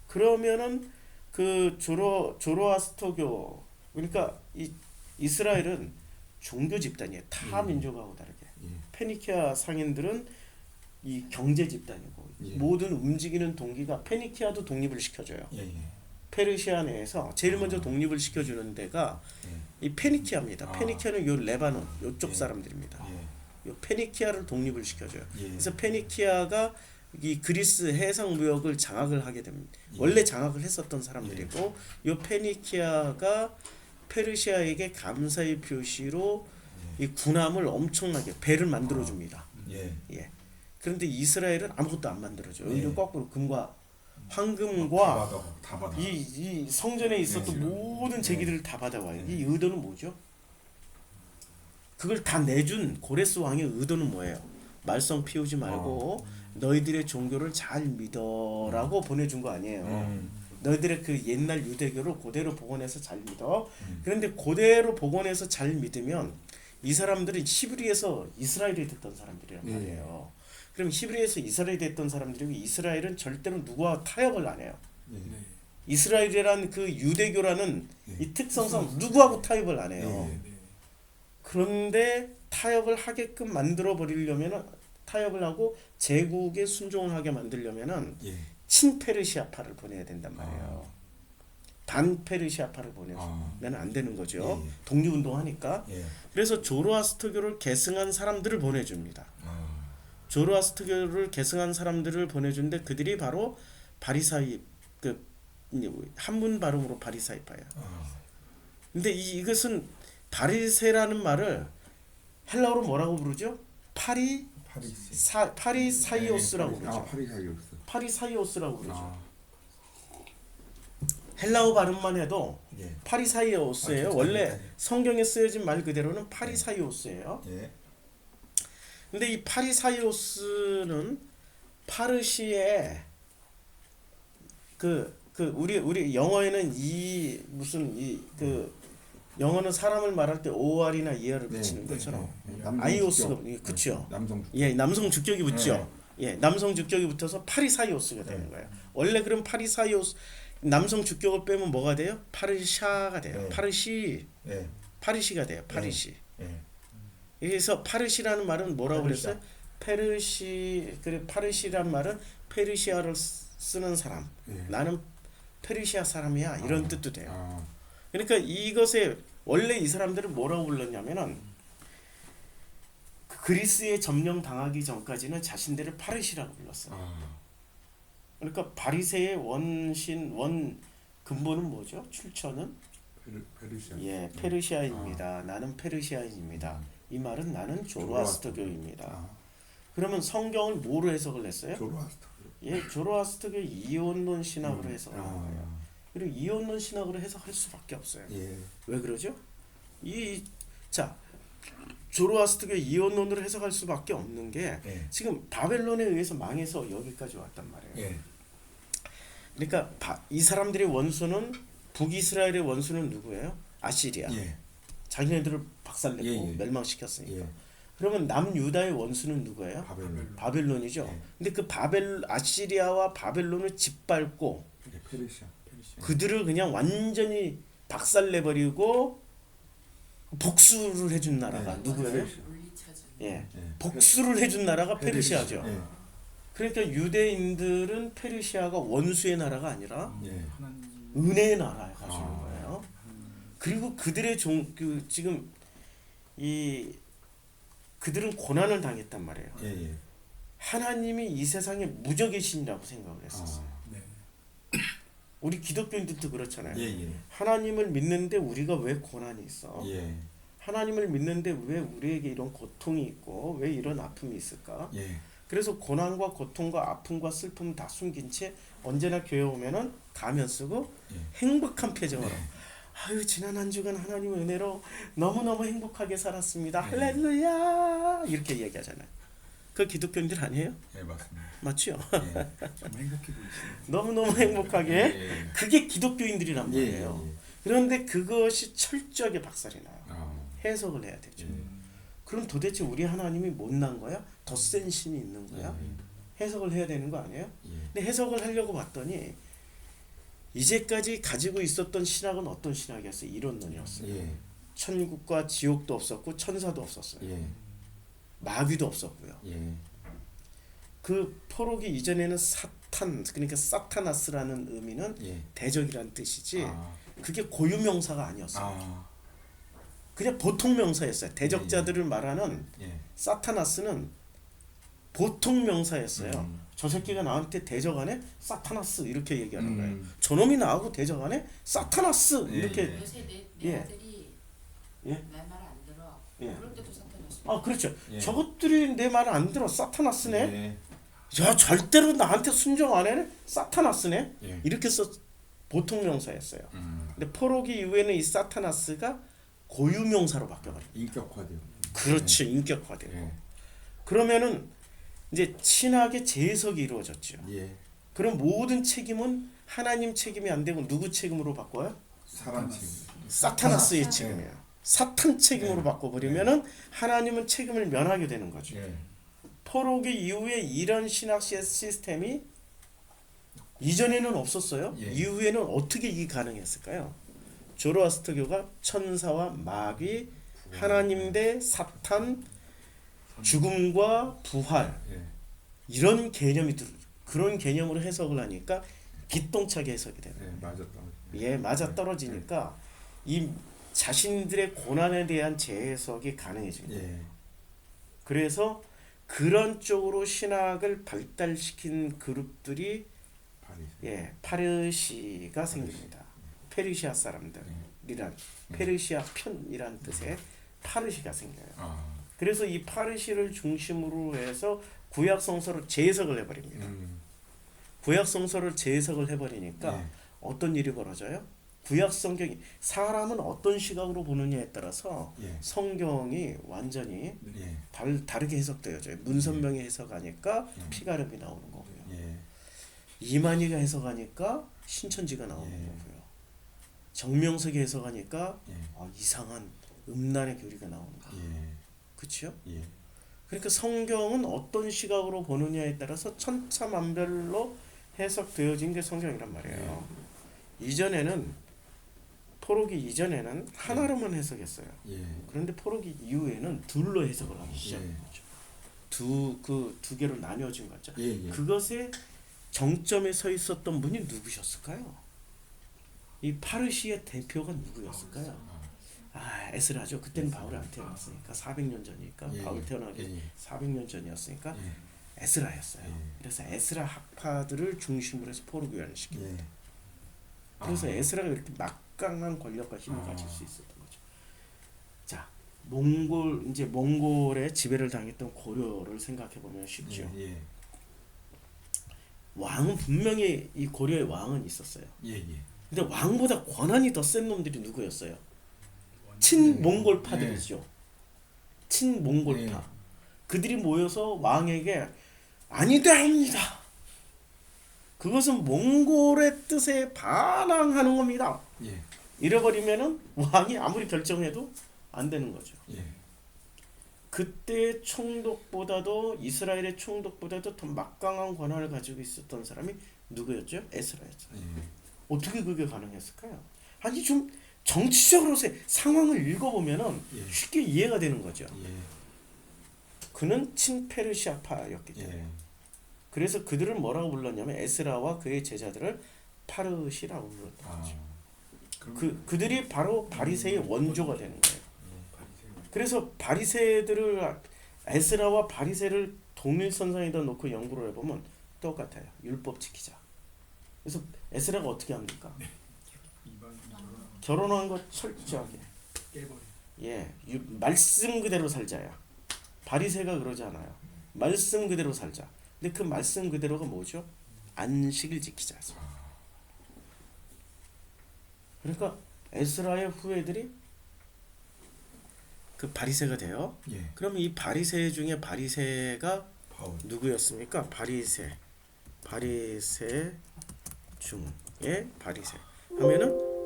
그러면은 그 조로아스터교 그러니까 이 이스라엘은 종교 집단이에요. 타 민족하고 다르게. 예. 페니키아 상인들은 이 경제 집단이고 예. 모든 움직이는 동기가 페니키아도 독립을 시켜줘요. 예. 페르시아 내에서 제일 먼저 독립을 시켜주는 데가 이 페니키아입니다. 페니키아는 요 레바논 요쪽 사람들입니다. 요 페니키아를 독립을 시켜줘요. 예. 그래서 페니키아가 이 그리스 해상 무역을 장악을 하게 됩니다. 예. 원래 장악을 했었던 사람들이고 요 페니키아가 페르시아에게 감사의 표시로 이 군함을 엄청나게 배를 만들어 줍니다. 예. 예. 그런데 이스라엘은 아무것도 안 만들어줘. 오히려 예. 거꾸로 금과 황금과 다 받아. 이 성전에 있었던 네. 모든 제기들을 다 받아와요. 이 의도는 뭐죠? 그걸 다 내준 고레스 왕의 의도는 뭐예요? 말썽 피우지 말고 너희들의 종교를 잘 믿어라고 보내준 거 아니에요. 너희들의 그 옛날 유대교를 그대로 복원해서 잘 믿어. 그런데 그대로 복원해서 잘 믿으면 이 사람들은 히브리에서 이스라엘이 됐던 사람들이란 말이에요. 그럼 히브리에서 이스라엘이 됐던 사람들이고 이스라엘은 절대로 누구와 타협을 안 해요. 이스라엘이란 그 유대교라는 예. 이 특성상 누구하고 타협을 안 해요. 예. 네. 그런데 타협을 하게끔 만들어 버리려면은 타협을 하고 제국에 순종을 하게 만들려면은 예. 친페르시아파를 보내야 된단 말이에요. 반페르시아파를 보내면 안 되는 거죠. 예. 독립운동하니까. 예. 그래서 조로아스터교를 계승한 사람들을 보내줍니다. 조로아스터교를 계승한 사람들을 보내준데 그들이 바로 바리사이 그 한문 발음으로 바리사이파예요. 근데 이것은 바리새라는 말을 헬라어로 뭐라고 부르죠? 파리사이오스라고 그러죠. 파리사이오스. 파리사이오스라고 그러죠. 아. 헬라어 발음만 해도 예. 파리사이오스예요. 아, 원래 성경에 쓰여진 말 그대로는 파리사이오스예요. 예. 근데 이 파리사이오스는 파르시의 우리 영어에는 영어는 사람을 말할 때 OR이나 ER을 붙이는 것처럼 아이오스가 그렇죠. 남성 주격. 예, 남성 주격이 붙죠. 예, 남성 주격이 붙어서 파리사이오스가 되는 거예요. 원래 그럼 파리사이오스 남성 주격을 빼면 뭐가 돼요? 파르샤가 돼요. 네. 예. 파리시가 돼요. 파리시. 예. 그래서 파르시라는 말은 뭐라고 페르시아. 그랬어요? 파르시란 말은 페르시아를 쓰는 사람. 예. 나는 페르시아 사람이야. 이런 뜻도 돼요. 그러니까 이것에 원래 이 사람들은 뭐라고 불렀냐면은 그리스에 점령 당하기 전까지는 자신들을 파르시라고 불렀어요. 그러니까 바리새의 원 근본은 뭐죠? 출처는 페르시아. 예, 페르시아입니다. 나는 페르시아인입니다. 이 말은 나는 조로아스터교입니다. 그러면 성경을 뭐로 해석을 했어요? 조로아스터. 예, 조로아스터교 이혼론 신학으로 해석을 한 거예요. 그리고 이혼론 신학으로 해석할 수밖에 없어요. 예. 왜 그러죠? 조로아스터교 이혼론으로 해석할 수밖에 없는 게 예. 지금 바벨론에 의해서 망해서 여기까지 왔단 말이에요. 예. 그러니까 이 사람들의 원수는 북이스라엘의 원수는 누구예요? 아시리아. 예. 자기네들을 박살내고 예, 예. 멸망시켰으니까. 예. 그러면 남유다의 원수는 누구예요? 바벨론. 바벨론이죠. 예. 근데 그 아시리아와 바벨론을 짓밟고 예. 페르시아. 그들을 그냥 완전히 박살내버리고 복수를 해준 나라가 네. 누구예요? 물리차지. 예, 예. 복수를 해준 나라가 페르시아. 페르시아죠. 예. 그러니까 유대인들은 페르시아가 원수의 나라가 아니라 예. 은혜의 나라에 가주는 거예요. 그리고 그들의 지금 그들은 고난을 당했단 말이에요. 예. 예. 하나님이 이 세상에 무적의 신이라고 생각을 했었어요. 네. 우리 기독교인들도 그렇잖아요. 예. 하나님을 믿는데 우리가 왜 고난이 있어? 예. 하나님을 믿는데 왜 우리에게 이런 고통이 있고 왜 이런 아픔이 있을까? 예. 그래서 고난과 고통과 아픔과 슬픔 다 숨긴 채 언제나 교회 오면은 가면 쓰고 예. 행복한 표정으로 네. 아유 지난 한 주간 하나님의 은혜로 너무너무 행복하게 살았습니다. 네. 할렐루야 이렇게 얘기하잖아요. 그 기독교인들 아니에요? 예, 맞습니다. 맞죠? 예. 정말 행복해 보이시네요. 너무너무 행복하게 예. 그게 기독교인들이란 예. 말이에요. 그런데 그것이 철저하게 박살이 나요. 해석을 해야 되죠. 예. 그럼 도대체 우리 하나님이 못난 거야? 더 센 신이 있는 거야? 해석을 해야 되는 거 아니에요? 예. 근데 해석을 하려고 봤더니 이제까지 가지고 있었던 신학은 어떤 신학이었어요? 이론론이었어요. 예. 천국과 지옥도 없었고 천사도 없었어요. 예. 마귀도 없었고요. 예. 그 포로기 이전에는 사탄 그러니까 사타나스라는 의미는 예. 대적이라는 뜻이지 아. 그게 고유명사가 아니었어요. 아. 그냥 보통 명사였어요. 대적자들을 말하는 예. 사타나스는 보통 명사였어요. 음. 저 새끼가 나한테 대적하네 사타나스 이렇게 얘기하는 음. 거예요. 저놈이 나하고 대적하네 사타나스 예, 이렇게 예. 요새 내 예. 아들이 예. 내 말 안 들어. 예. 그럴 때도 사탄났어. 아 그렇죠. 예. 저것들이 내 말 안 들어 사타나스네. 예. 야 절대로 나한테 순종 안 해네 사타나스네. 예. 이렇게 써 보통 명사였어요. 음. 근데 포로기 이후에는 이 사타나스가 고유명사로 바뀌어버려요. 인격화돼요. 그렇죠. 인격화되고. 예. 그러면은 이제 신학의 재해석이 이루어졌죠. 예. 그럼 모든 책임은 하나님 책임이 안 되고 누구 책임으로 바꿔요? 사람 책임. 사타나스의 사탄. 책임이에요. 사탄 책임으로 네. 바꿔버리면은 하나님은 책임을 면하게 되는 거죠. 예. 포로기 이후에 이런 신학 시스템이 이전에는 없었어요. 예. 이후에는 어떻게 이게 가능했을까요? 조로아스터교가 천사와 마귀, 하나님 대 사탄, 죽음과 부활 예. 이런 개념이 그런 개념으로 해석을 하니까 기똥차게 해석이 되는 예, 맞았다. 예, 맞아 떨어지니까 이 자신들의 고난에 대한 재해석이 가능해진 거예요. 예. 그래서 그런 쪽으로 신학을 발달시킨 그룹들이 바리새. 예, 파르시가 생깁니다. 페르시아 사람들이란 페르시아 편이란 뜻의 파르시가 생겨요. 아. 그래서 이 파르시를 중심으로 해서 구약 성서를 재해석을 해버립니다. 구약 성서를 재해석을 해버리니까 예. 어떤 일이 벌어져요? 구약 성경이 사람은 어떤 시각으로 보느냐에 따라서 예. 성경이 완전히 예. 다르게 해석되어져요. 문선명이 해석하니까 피가름이 나오는 거고요. 예. 이만희가 해석하니까 신천지가 나오는 예. 거고요. 정명석이 해석하니까 예. 이상한 음란의 교리가 나오는 거예요. 예. 그렇죠? 예. 그러니까 성경은 어떤 시각으로 보느냐에 따라서 천차만별로 해석되어진 게 성경이란 말이에요. 이전에는 포로기 이전에는 하나로만 해석했어요. 예. 그런데 포로기 이후에는 둘로 해석을 하기 시작한 거죠. 두 개로 나뉘어진 거죠. 예. 예. 그것의 정점에 서 있었던 분이 누구셨을까요? 이 파르시의 대표가 누구였을까요? 에스라죠. 그때는 바울이 안 태어났으니까 400년 전이니까 예. 바울 태어나기 예. 400년 전이었으니까 예. 에스라였어요. 예. 그래서 에스라 학파들을 중심으로 해서 포로교회를 시킵니다. 예. 그래서 에스라가 이렇게 막강한 권력과 힘을 가질 수 있었던 거죠. 자, 몽골의 지배를 당했던 고려를 생각해 보면 쉽죠. 예. 예. 왕은 분명히 이 고려의 왕은 있었어요. 예. 예. 근데 왕보다 권한이 더 센 놈들이 누구였어요? 친몽골파들이죠. 친몽골파. 예. 그들이 모여서 왕에게 아니다. 그것은 몽골의 뜻에 반항하는 겁니다. 예. 이래버리면은 왕이 아무리 결정해도 안 되는 거죠. 예. 그때 총독보다도 이스라엘의 총독보다도 더 막강한 권한을 가지고 있었던 사람이 누구였죠? 에스라였죠. 예. 어떻게 그게 가능했을까요? 아니 좀 정치적으로 상황을 읽어보면은 예. 쉽게 이해가 되는 거죠. 예. 그는 친페르시아파였기 때문에. 예. 그래서 그들을 뭐라고 불렀냐면 에스라와 그의 제자들을 파르시라고 불렀던 거죠. 그들이 바로 바리새의 원조가 되는 거예요. 그래서 바리새들을 에스라와 바리새를 동일선상에다 놓고 연구를 해보면 똑같아요. 율법 지키자. 그래서 에스라가 어떻게 합니까? 결혼한 것 철저하게. 예, 말씀 그대로 살자야. 바리새가 그러지 않아요. 말씀 그대로 살자. 근데 그 말씀 그대로가 뭐죠? 안식을 지키자. 그러니까 에스라의 후예들이 그 바리새가 돼요. 예. 그럼 이 바리새 중에 바리새가 바울. 누구였습니까? 바리새 중에 바리새 하면은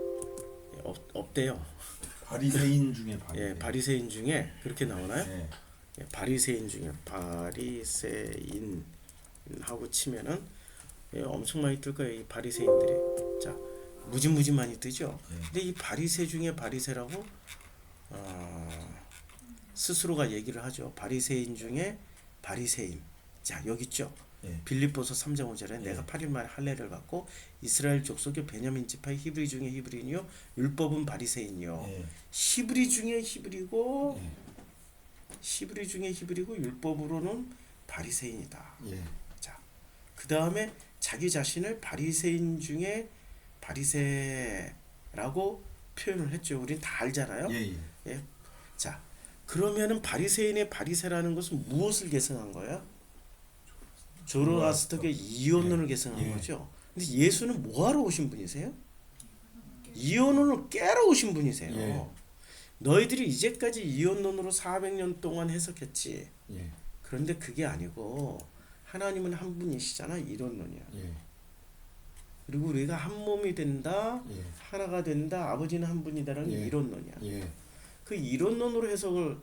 없대요. 바리새인 중에 바리새. 예, 바리새인 중에 그렇게 나오나요? 예. 예, 바리새인 중에 바리새인 하고 치면은 엄청 많이 뜰 거예요. 이 바리새인들이. 자, 무지 많이 뜨죠. 근데 이 바리새 중에 바리새라고 스스로가 얘기를 하죠. 바리새인 중에 바리새인. 자, 여기 있죠. 빌립보서 3장 5절에 내가 8일 만에 할례를 받고 이스라엘 족속의 베냐민 지파의 히브리 중에 히브리니요 율법은 바리새인이요. 히브리 중에 히브리고 히브리 중에 히브리고 율법으로는 바리새인이다. 자, 그 다음에 자기 자신을 바리새인 중에 바리새라고 표현을 했죠. 우린 다 알잖아요. 예. 자, 그러면은 바리새인의 바리새라는 것은 무엇을 계승한 거예요? 조로아스터교의 이원론을 계승한 거죠. 근데 예수는 뭐하러 오신 분이세요? 이원론을 깨러 오신 분이세요. 너희들이 이제까지 이원론으로 400년 동안 해석했지. 그런데 그게 아니고 하나님은 한 분이시잖아. 이론론이야. 그리고 우리가 한 몸이 된다. 하나가 된다. 아버지는 한 분이다라는 이론론이야. 그 이론론으로 해석을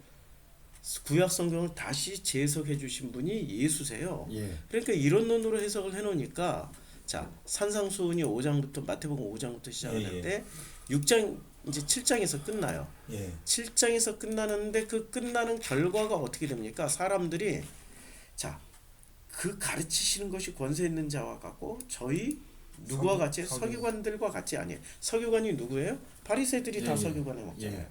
구약 성경을 다시 재해석해 주신 분이 예수세요. 그러니까 이론론으로 해석을 해 놓으니까 자, 산상수훈이 5장부터 마태복음 5장부터 시작하는데 예, 예. 6장 이제 7장에서 끝나요. 예. 7장에서 끝나는데 그 끝나는 결과가 어떻게 됩니까? 사람들이 자, 그 가르치시는 것이 권세 있는 자와 같고 저희 누구와 같이 서기관들과 같이 아니에요. 서기관이 누구예요? 바리새들이 다 예, 예. 서기관에 먹잖아요. 예.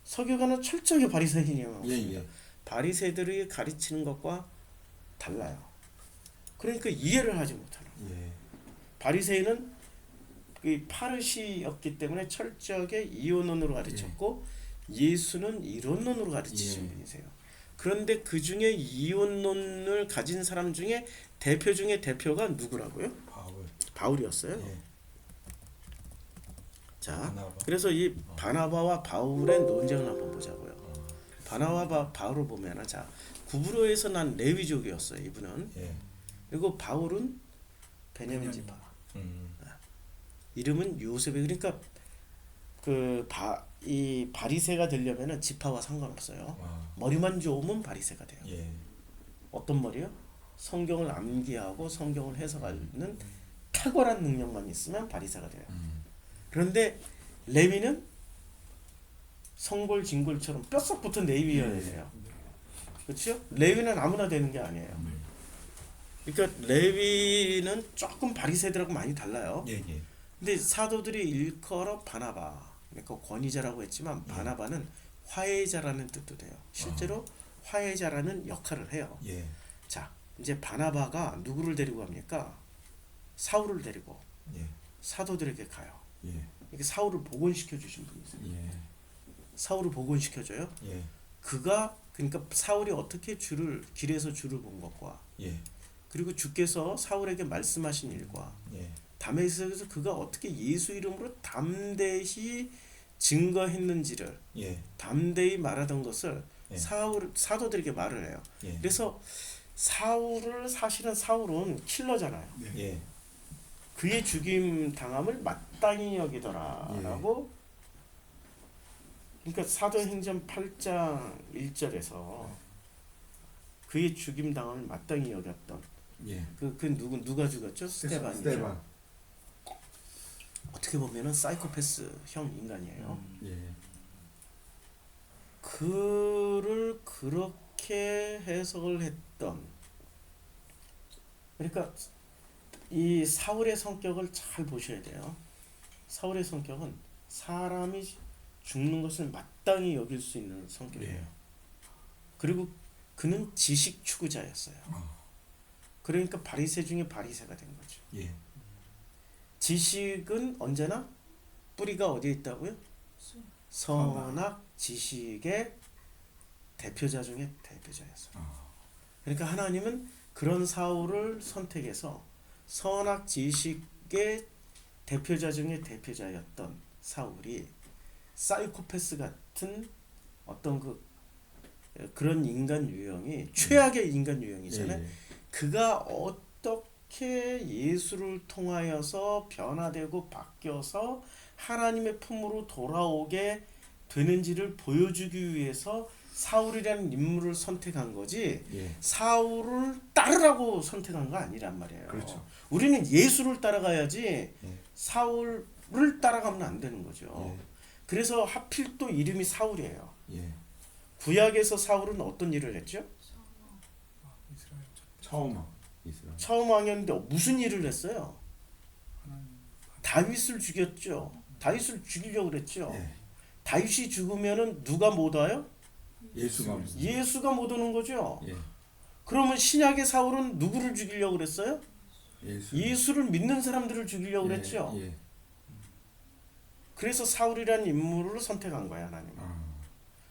서기관은 철저히 바리새인이에요. 예. 바리새들이 가르치는 것과 달라요. 그러니까 이해를 하지 못하는. 예. 바리새인은 그 파르시였기 때문에 철저하게 이원론으로 가르쳤고 예수는 이론론으로 가르치신 예. 분이세요. 그런데 그 중에 이원론을 가진 사람 중에 대표 중에 대표가 누구라고요? 바울. 바울이었어요. 예. 자, 바나바. 그래서 이 바나바와 바울의 논쟁을 한번 보자고요. 바나바와 바울을 보면은 자, 구브로에서 난 레위족이었어요. 이분은. 예. 그리고 바울은 베냐민 지파. 이름은 요셉이 그러니까 이 바리새가 되려면은 지파와 상관없어요. 아. 머리만 좋으면 바리새가 돼요. 예. 어떤 머리요? 성경을 암기하고 성경을 해석하는 탁월한 능력만 있으면 바리새가 돼요. 그런데 레위는 성골 진골처럼 뼛속 붙은 레위여야 돼요. 그렇죠? 레위는 아무나 되는 게 아니에요. 그러니까 레위는 조금 바리새들하고 많이 달라요. 예. 예. 근데 사도들이 일컬어 바나바, 그러니까 권위자라고 했지만 바나바는 화해자라는 뜻도 돼요. 실제로 화해자라는 역할을 해요. 예. 자, 이제 바나바가 누구를 데리고 갑니까? 사울을 데리고 예. 사도들에게 가요. 예. 이게 사울을 복원시켜 주신 분이세요. 예. 사울을 복원시켜 줘요. 예. 그가 그러니까 사울이 어떻게 길에서 주를 본 것과 예. 그리고 주께서 사울에게 말씀하신 일과 예. 다메섹에서 그가 어떻게 예수 이름으로 담대히 증거했는지를 예. 담대히 말하던 것을 예. 사도들에게 말을 해요. 예. 그래서 사실은 사울은 킬러잖아요. 예. 그의 죽임 당함을 마땅히 여기더라라고. 그러니까 사도행전 8장 1절에서 그의 죽임 당함을 마땅히 여겼던 예. 그 누가 죽었죠? 스테반이죠. 스테반. 어떻게 보면은 사이코패스형 인간이에요. 예. 그를 그렇게 해석을 했던, 그러니까 이 사울의 성격을 잘 보셔야 돼요. 사울의 성격은 사람이 죽는 것을 마땅히 여길 수 있는 성격이에요. 예. 그리고 그는 지식 추구자였어요. 그러니까 바리새 중에 바리새가 된 거죠. 예. 지식은 언제나 뿌리가 어디에 있다고요? 선악 지식의 대표자 중에 대표자였어요. 그러니까 하나님은 그런 사울을 선택해서 선악 지식의 대표자 중에 대표자였던 사울이 사이코패스 같은 어떤 그런 인간 유형이 최악의 인간 유형이잖아요. 예. 그가 어떻게 예수를 통하여서 변화되고 바뀌어서 하나님의 품으로 돌아오게 되는지를 보여주기 위해서 사울이라는 인물을 선택한 거지 예. 사울을 따르라고 선택한 거 아니란 말이에요. 그렇죠. 우리는 예수를 따라가야지 예. 사울을 따라가면 안 되는 거죠. 예. 그래서 하필 또 이름이 사울이에요. 예. 구약에서 사울은 어떤 일을 했죠? 처음 이스라엘. 처음 왕이었는데 무슨 일을 했어요? 다윗을 죽였죠. 다윗을 죽이려고 그랬죠. 예. 다윗이 죽으면은 누가 못 와요? 예수가 예수가 못 오는 거죠. 예. 그러면 신약의 사울은 누구를 죽이려고 그랬어요? 예수. 예수를 믿는 사람들을 죽이려고 그랬죠. 예. 그래서 사울이라는 인물을 선택한 거야 하나님. 아.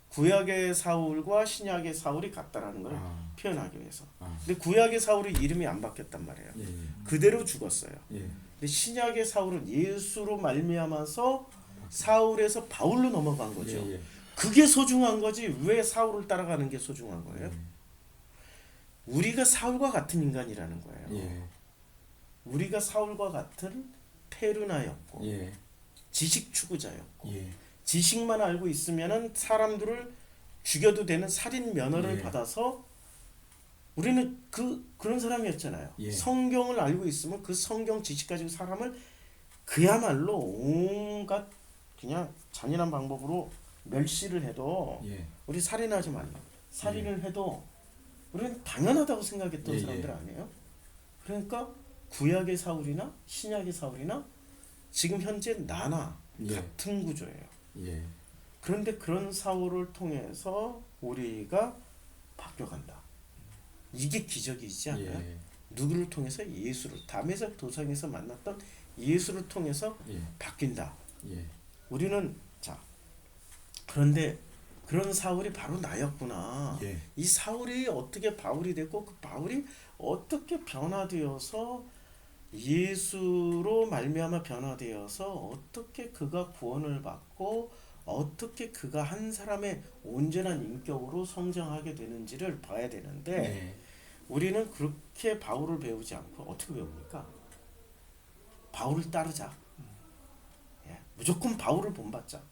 구약의 사울과 신약의 사울이 같다라는 걸 아. 표현하기 위해서. 아. 근데 구약의 사울이 이름이 안 바뀌었단 말이에요. 예. 그대로 죽었어요. 예. 근데 신약의 사울은 예수로 말미암아서 사울에서 바울로 넘어간 거죠. 예. 그게 소중한 거지 왜 사울을 따라가는 게 소중한 거예요? 우리가 사울과 같은 인간이라는 거예요. 예. 우리가 사울과 같은 페르나였고 예. 지식 추구자였고 예. 지식만 알고 있으면은 사람들을 죽여도 되는 살인 면허를 예. 받아서 우리는 그런 사람이었잖아요. 예. 성경을 알고 있으면 그 성경 지식 가지고 사람을 그야말로 온갖 그냥 잔인한 방법으로 멸시를 해도 예. 우리 살인하지 말라. 살인을 해도 우리는 당연하다고 생각했던 예, 사람들 예. 아니에요? 그러니까 구약의 사울이나 신약의 사울이나 지금 현재 나나 예. 같은 구조예요. 예. 그런데 그런 사울을 통해서 우리가 바뀌어간다. 이게 기적이지 않나요? 예. 누구를 통해서? 예수를. 담에색 도상에서 만났던 예수를 통해서 예. 바뀐다. 예. 우리는 자 그런데 그런 사울이 바로 나였구나. 예. 이 사울이 어떻게 바울이 됐고 그 바울이 어떻게 변화되어서 예수로 말미암아 변화되어서 어떻게 그가 구원을 받고 어떻게 그가 한 사람의 온전한 인격으로 성장하게 되는지를 봐야 되는데 예. 우리는 그렇게 바울을 배우지 않고 어떻게 배웁니까? 바울을 따르자. 예, 무조건 바울을 본받자.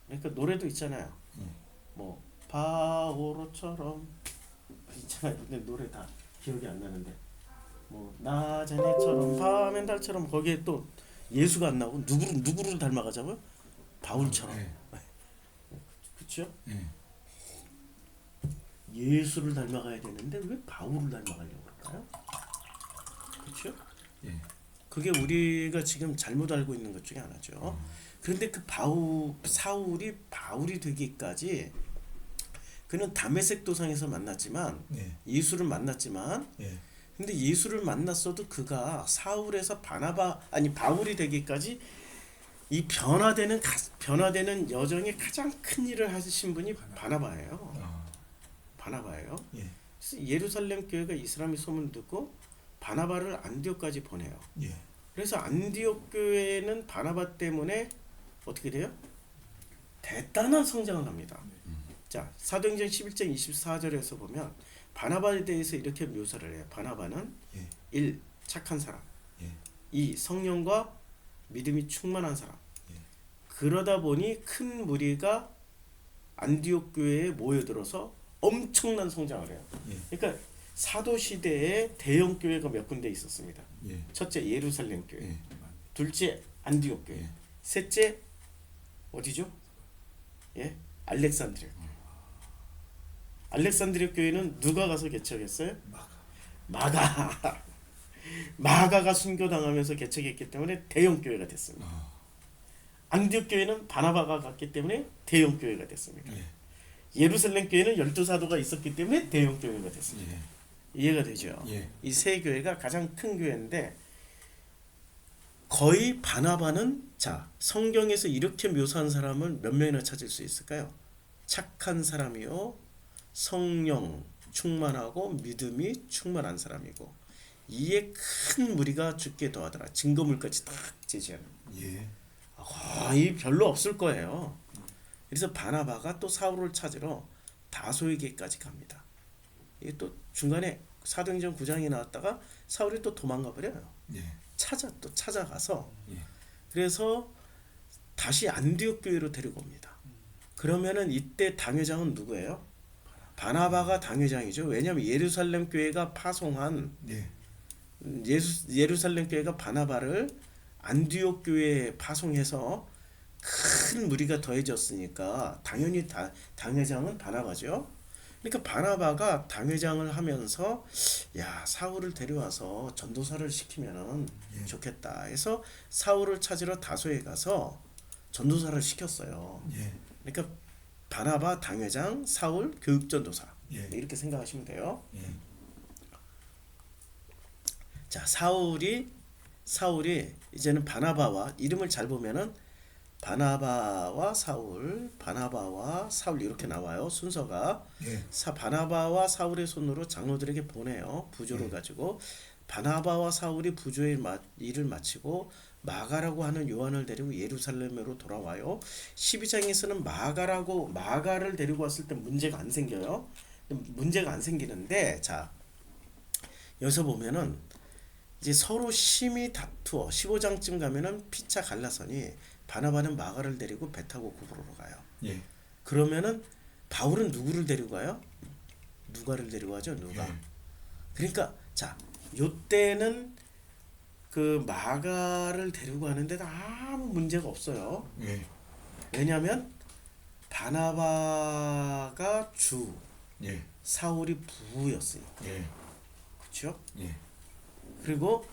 그러니까 노래도 있잖아요. 뭐 바오로처럼 있잖아요. 근데 노래 다 기억이 안 나는데 뭐 나자네처럼 밤엔 달처럼 거기에 또 예수가 안 나오고 누구를 닮아가자고요? 바울처럼. 예. 그렇죠? 예. 예수를 닮아가야 되는데 왜 바울을 닮아가려고 그럴까요? 그렇죠? 예. 그게 우리가 지금 잘못 알고 있는 것 중에 하나죠. 그런데 그 사울이 바울이 되기까지 그는 다메섹 도상에서 만났지만 예. 예수를 만났지만 예. 근데 예수를 만났어도 그가 사울에서 바울이 되기까지 이 변화되는 여정에 가장 큰 일을 하신 분이 바나바예요. 바나바예요. 예. 그래서 예루살렘 교회가 이슬람의 소문을 듣고 바나바를 안디옥까지 보내요. 예. 그래서 안디옥 교회는 바나바 때문에 어떻게 돼요? 대단한 성장을 합니다. 자, 사도행전 11장 24절에서 보면 바나바에 대해서 이렇게 묘사를 해요. 바나바는 예. 1. 착한 사람. 예. 2. 성령과 믿음이 충만한 사람. 예. 그러다 보니 큰 무리가 안디옥 교회에 모여들어서 엄청난 성장을 해요. 예. 그러니까 사도 시대에 대형 교회가 몇 군데 있었습니다. 예. 첫째 예루살렘 교회, 예. 둘째 안디옥 교회, 예. 셋째 어디죠? 예, 알렉산드리아. 알렉산드리아 교회는 누가 가서 개척했어요? 마가. 마가가 순교당하면서 개척했기 때문에 대형 교회가 됐습니다. 안디옥 교회는 바나바가 갔기 때문에 대형 교회가 됐습니다. 예. 예루살렘 교회는 12사도가 있었기 때문에 대형 교회가 됐습니다. 예. 이해가 되죠? 예. 이 세 교회가 가장 큰 교회인데 거의 바나바는 자 성경에서 이렇게 묘사한 사람을 몇 명이나 찾을 수 있을까요? 착한 사람이요 성령 충만하고 믿음이 충만한 사람이고 이에 큰 무리가 죽게 더하더라. 증거물까지 딱 제시하는. 예. 거의 별로 없을 거예요. 그래서 바나바가 또 사울을 찾으러 다소에게까지 갑니다. 이게 또 중간에 사도행전 9장에 나왔다가 사울이 또 도망가 버려요. 예. 찾아가서 예. 그래서 다시 안디옥 교회로 데리고 옵니다. 그러면은 이때 당회장은 누구예요? 바나바가 당회장이죠. 왜냐하면 예루살렘 교회가 파송한 예. 예루살렘 교회가 바나바를 안디옥 교회에 파송해서 큰 무리가 더해졌으니까 당연히 당회장은 바나바죠. 그러니까 바나바가 당회장을 하면서 야 사울을 데려와서 전도사를 시키면은 좋겠다 해서 사울을 찾으러 다소에 가서 전도사를 시켰어요. 예. 그러니까 바나바 당회장 사울 교육전도사 예. 이렇게 생각하시면 돼요. 예. 자 사울이 이제는 바나바와 이름을 잘 보면은 바나바와 사울 이렇게 나와요. 순서가 예. 바나바와 사울의 손으로 장로들에게 보내요. 부조를 가지고 바나바와 사울이 부조의 일을 마치고 마가라고 하는 요한을 데리고 예루살렘으로 돌아와요. 12장에서는 마가를 데리고 왔을 때 문제가 안 생겨요. 문제가 안 생기는데 자 여기서 보면은 이제 서로 심히 다투어 15장쯤 가면은 피차 갈라서니 바나바는 마가를 데리고 배 타고 구부로로 가요. 예. 그러면은 바울은 누구를 데리고 가요? 누가를 데리고 가죠. 누가. 예. 그러니까 자, 요때는 그 마가를 데리고 가는데 아무 문제가 없어요. 예. 왜냐하면 바나바가 주, 예. 사울이 부였으니까. 예. 그렇죠? 예. 그리고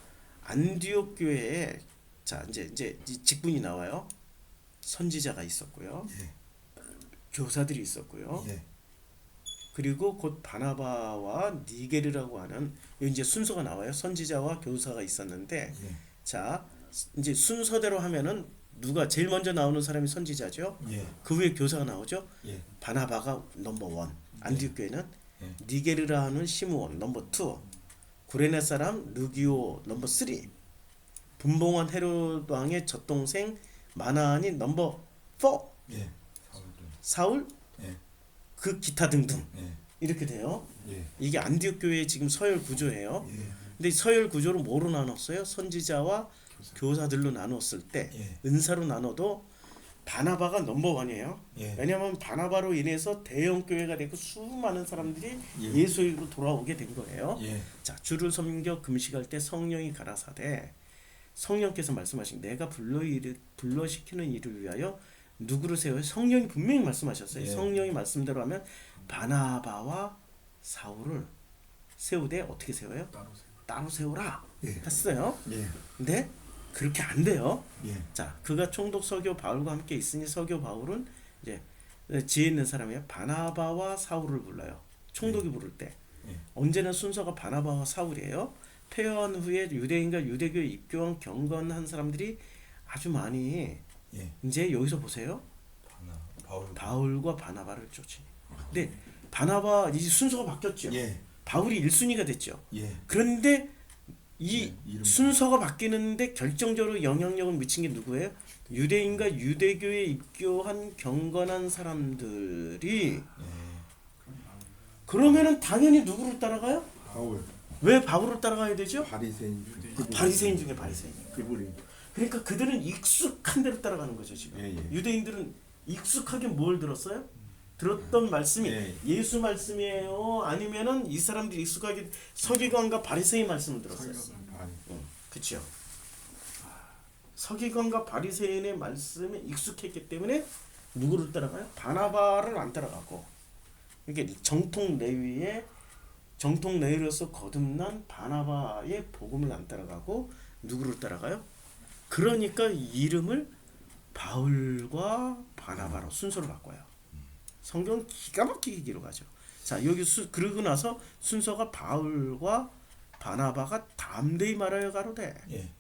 안디옥 교회에 자 이제 이 직분이 나와요. 선지자가 있었고요. 예. 교사들이 있었고요. 예. 그리고 곧 바나바와 니게르라고 하는 이제 순서가 나와요. 선지자와 교사가 있었는데 예. 자 이제 순서대로 하면은 누가 제일 먼저 나오는 사람이 선지자죠. 예. 그 후에 교사가 나오죠. 예. 바나바가 넘버 원, 안디옥 교회는 예. 니게르라는 시므온 넘버 투, 구레네 사람 루기오 넘버 쓰리, 분봉한 헤롯 왕의 젖동생 마나안이 넘버 포, 예. 사울도. 사울 예. 그 기타 등등 예. 이렇게 돼요. 예. 이게 안디옥 교회의 지금 서열 구조예요. 예. 근데 이 서열 구조를 뭐로 나눴어요? 선지자와 교사들로 나눴을 때 예. 은사로 나눠도 바나바가 넘버 원이에요. 예. 왜냐하면 바나바로 인해서 대형 교회가 되고 수많은 사람들이 예. 예수로 돌아오게 된 거예요. 예. 자, 주를 섬겨 금식할 때 성령이 가라사대 성령께서 말씀하신 내가 불러시키는 일을 위하여 누구를 세워요? 성령이 분명히 말씀하셨어요. 예. 성령이 말씀대로 하면 바나바와 사울을 세우되 어떻게 세워요? 따로 세우라 예. 했어요. 예. 근데 그렇게 안 돼요. 예. 자, 그가 총독 서교 바울과 함께 있으니 서교 바울은 이제 지혜 있는 사람이에요. 바나바와 사울을 불러요. 총독이 부를 때 예. 언제나 순서가 바나바와 사울이에요. 폐허한 후에 유대인과 유대교에 입교한 경건한 사람들이 아주 많이 예. 이제 여기서 보세요. 바울과 바나바를 쫓으니. 근데 바나바 이제 순서가 바뀌었죠. 예. 바울이 1순위가 됐죠. 예. 그런데 이 이름. 순서가 바뀌는데 결정적으로 영향력을 미친 게 누구예요? 유대인과 유대교에 입교한 경건한 사람들이. 예. 그러면은 당연히 누구를 따라가요? 바울. 왜 바울을 따라가야 되죠? 바리새인. 바리새인 중에 바리새인. 그분이. 그러니까 그들은 익숙한 대로 따라가는 거죠 지금. 예, 예. 유대인들은 익숙하게 뭘 들었어요? 들었던 말씀이 예. 예수 말씀이에요? 아니면은 이 사람들이 익숙하게 서기관과 바리새인 말씀을 들었어요? 바리. 그렇죠. 서기관과 바리새인의 말씀에 익숙했기 때문에 누구를 따라가요? 바나바를 안 따라가고 이게 정통 레위로서 거듭난 바나바의 복음을 안 따라가고 누구를 따라가요? 그러니까 이름을 바울과 바나바로 순서를 바꿔요. 성경 기가 막히게 기록하죠. 자, 여기 그러고 나서 순서가 바울과 바나바가 담대히 말하여 가로되 예.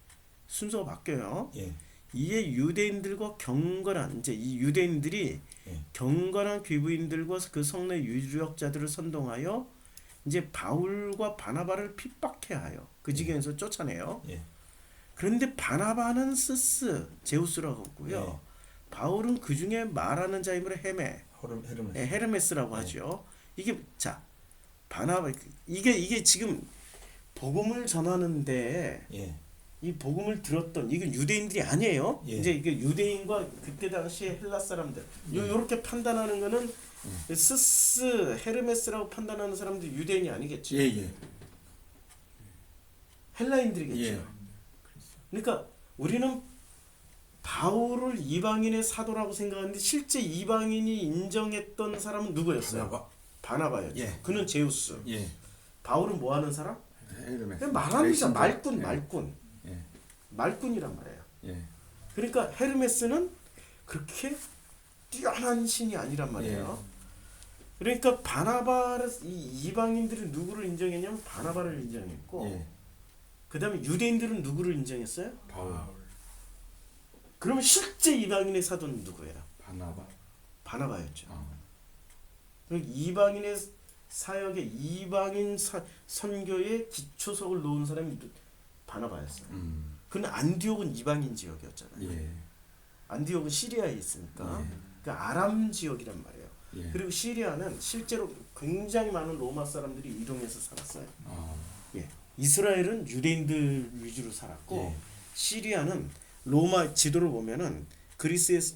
순서가 바뀌어요. 예. 이에 유대인들과 경건한 이제 이 유대인들이 예. 경건한 귀부인들과 그 성내 유력자들을 선동하여 이제 바울과 바나바를 핍박해 하여 그 지경에서 쫓아내요. 예. 그런데 바나바는 스스 제우스라고 했고요. 바울은 그 중에 말하는 자이므로 헤르메스. 헤르메스라고 하죠. 이게 자 바나바 이게 지금 복음을 전하는데 예. 이 복음을 들었던 이건 유대인들이 아니에요. 예. 이제 이게 유대인과 그때 당시에 헬라 사람들 요렇게 판단하는 거는 스스 헤르메스라고 판단하는 사람들이 유대인이 아니겠죠. 예. 예. 헬라인들이겠죠. 예. 그러니까 우리는 바울을 이방인의 사도라고 생각하는데 실제 이방인이 인정했던 사람은 누구였어요? 바나바였죠. 예. 그는 제우스. 예. 바울은 뭐 하는 사람? 헤르메스. 그냥 말하는 자 말꾼, 예. 말꾼. 예. 말꾼이란 말이에요. 예. 그러니까 헤르메스는 그렇게 뛰어난 신이 아니란 말이에요. 그러니까 바나바를 이 이방인들은 누구를 인정했냐면 바나바를 인정했고 예. 그다음에 유대인들은 누구를 인정했어요? 바울. 그러면 실제 이방인의 사도는 누구예요? 바나바. 바나바였죠. 아. 그리고 이방인의 사역에 이방인 선교에 기초석을 놓은 사람이 바나바였어요. 그는 안디옥은 이방인 지역이었잖아요. 예. 안디옥은 시리아에 있으니까 예. 그 아람 지역이란 말이에요. 예. 그리고 시리아는 실제로 굉장히 많은 로마 사람들이 이동해서 살았어요. 아. 예. 이스라엘은 유대인들 위주로 살았고 예. 시리아는 로마 지도를 보면은 그리스에서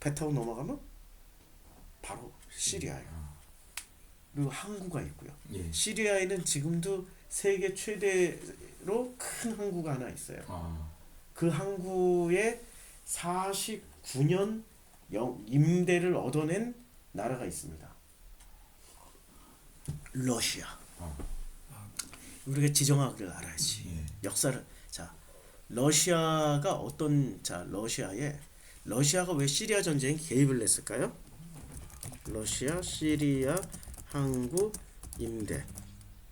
배 타고 넘어가면 바로 시리아예요. 그리고 항구가 있고요. 예. 시리아에는 지금도 세계 최대로 큰 항구가 하나 있어요. 아. 그 항구에 49년 임대를 얻어낸 나라가 있습니다. 러시아. 아. 우리가 지정학을 알아야지. 예. 역사를. 자, 러시아가 러시아가 왜 시리아 전쟁에 개입을 했을까요? 러시아 시리아 항구 임대.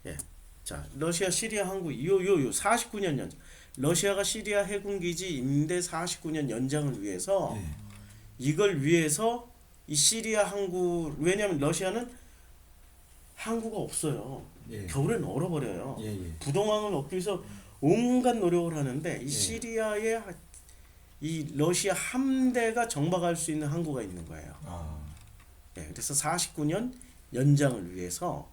예. 자, 러시아 시리아 항구 요 49년 연장. 러시아가 시리아 해군 기지 임대 49년 연장을 위해서 예. 이걸 위해서 이 시리아 항구, 왜냐하면 러시아는 항구가 없어요. 예. 겨울엔 얼어버려요. 예. 예. 부동항을 얻기 위해서 온갖 노력을 하는데 이 예. 시리아에 이 러시아 함대가 정박할 수 있는 항구가 있는 거예요. 아. 예, 그래서 49년 연장을 위해서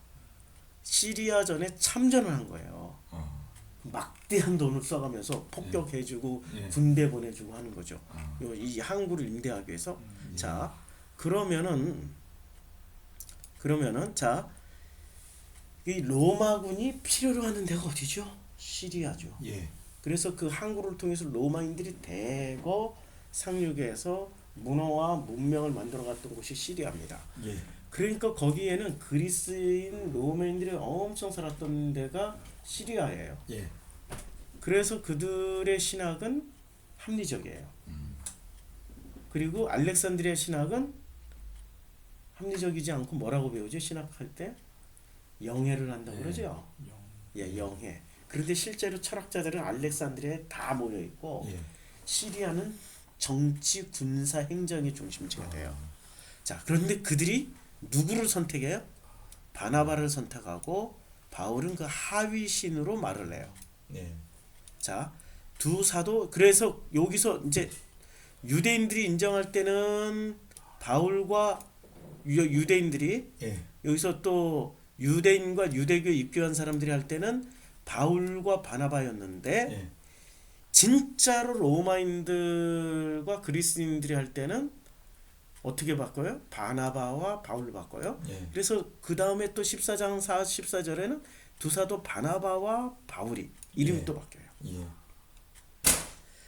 시리아전에 참전을 한 거예요. 아. 막대한 돈을 써가면서 폭격해주고 예. 군대 보내주고 하는 거죠. 아. 이 항구를 임대하기 위해서. 예. 자, 그러면은 자, 이 로마군이 필요로 하는 데가 어디죠? 시리아죠. 예. 그래서 그 항구를 통해서 로마인들이 대거 상륙해서 문화와 문명을 만들어갔던 곳이 시리아입니다. 예. 그러니까 거기에는 그리스인 로마인들이 엄청 살았던 데가 시리아예요. 예. 그래서 그들의 신학은 합리적이에요. 그리고 알렉산드리아 신학은 합리적이지 않고 뭐라고 배우죠? 신학할 때 영해를 한다고 예. 그러죠. 예, 영해. 그런데 실제로 철학자들은 알렉산드리아에 다 모여 있고 예. 시리아는 정치, 군사, 행정의 중심지가 돼요. 자, 그런데 그들이 누구를 선택해요? 바나바를 선택하고 바울은 그 하위 신으로 말을 해요. 예. 자, 두 사도. 그래서 여기서 이제 유대인들이 인정할 때는 바울과 유대인들이, 예. 여기서 또 유대인과 유대교에 입교한 사람들이 할 때는 바울과 바나바였는데 예. 진짜로 로마인들과 그리스인들이 할 때는 어떻게 바꿔요? 바나바와 바울로 바꿔요. 예. 그래서 그 다음에 또 14장 14절에는 두 사도 바나바와 바울이 이름이 예. 또 바뀌어요. 예.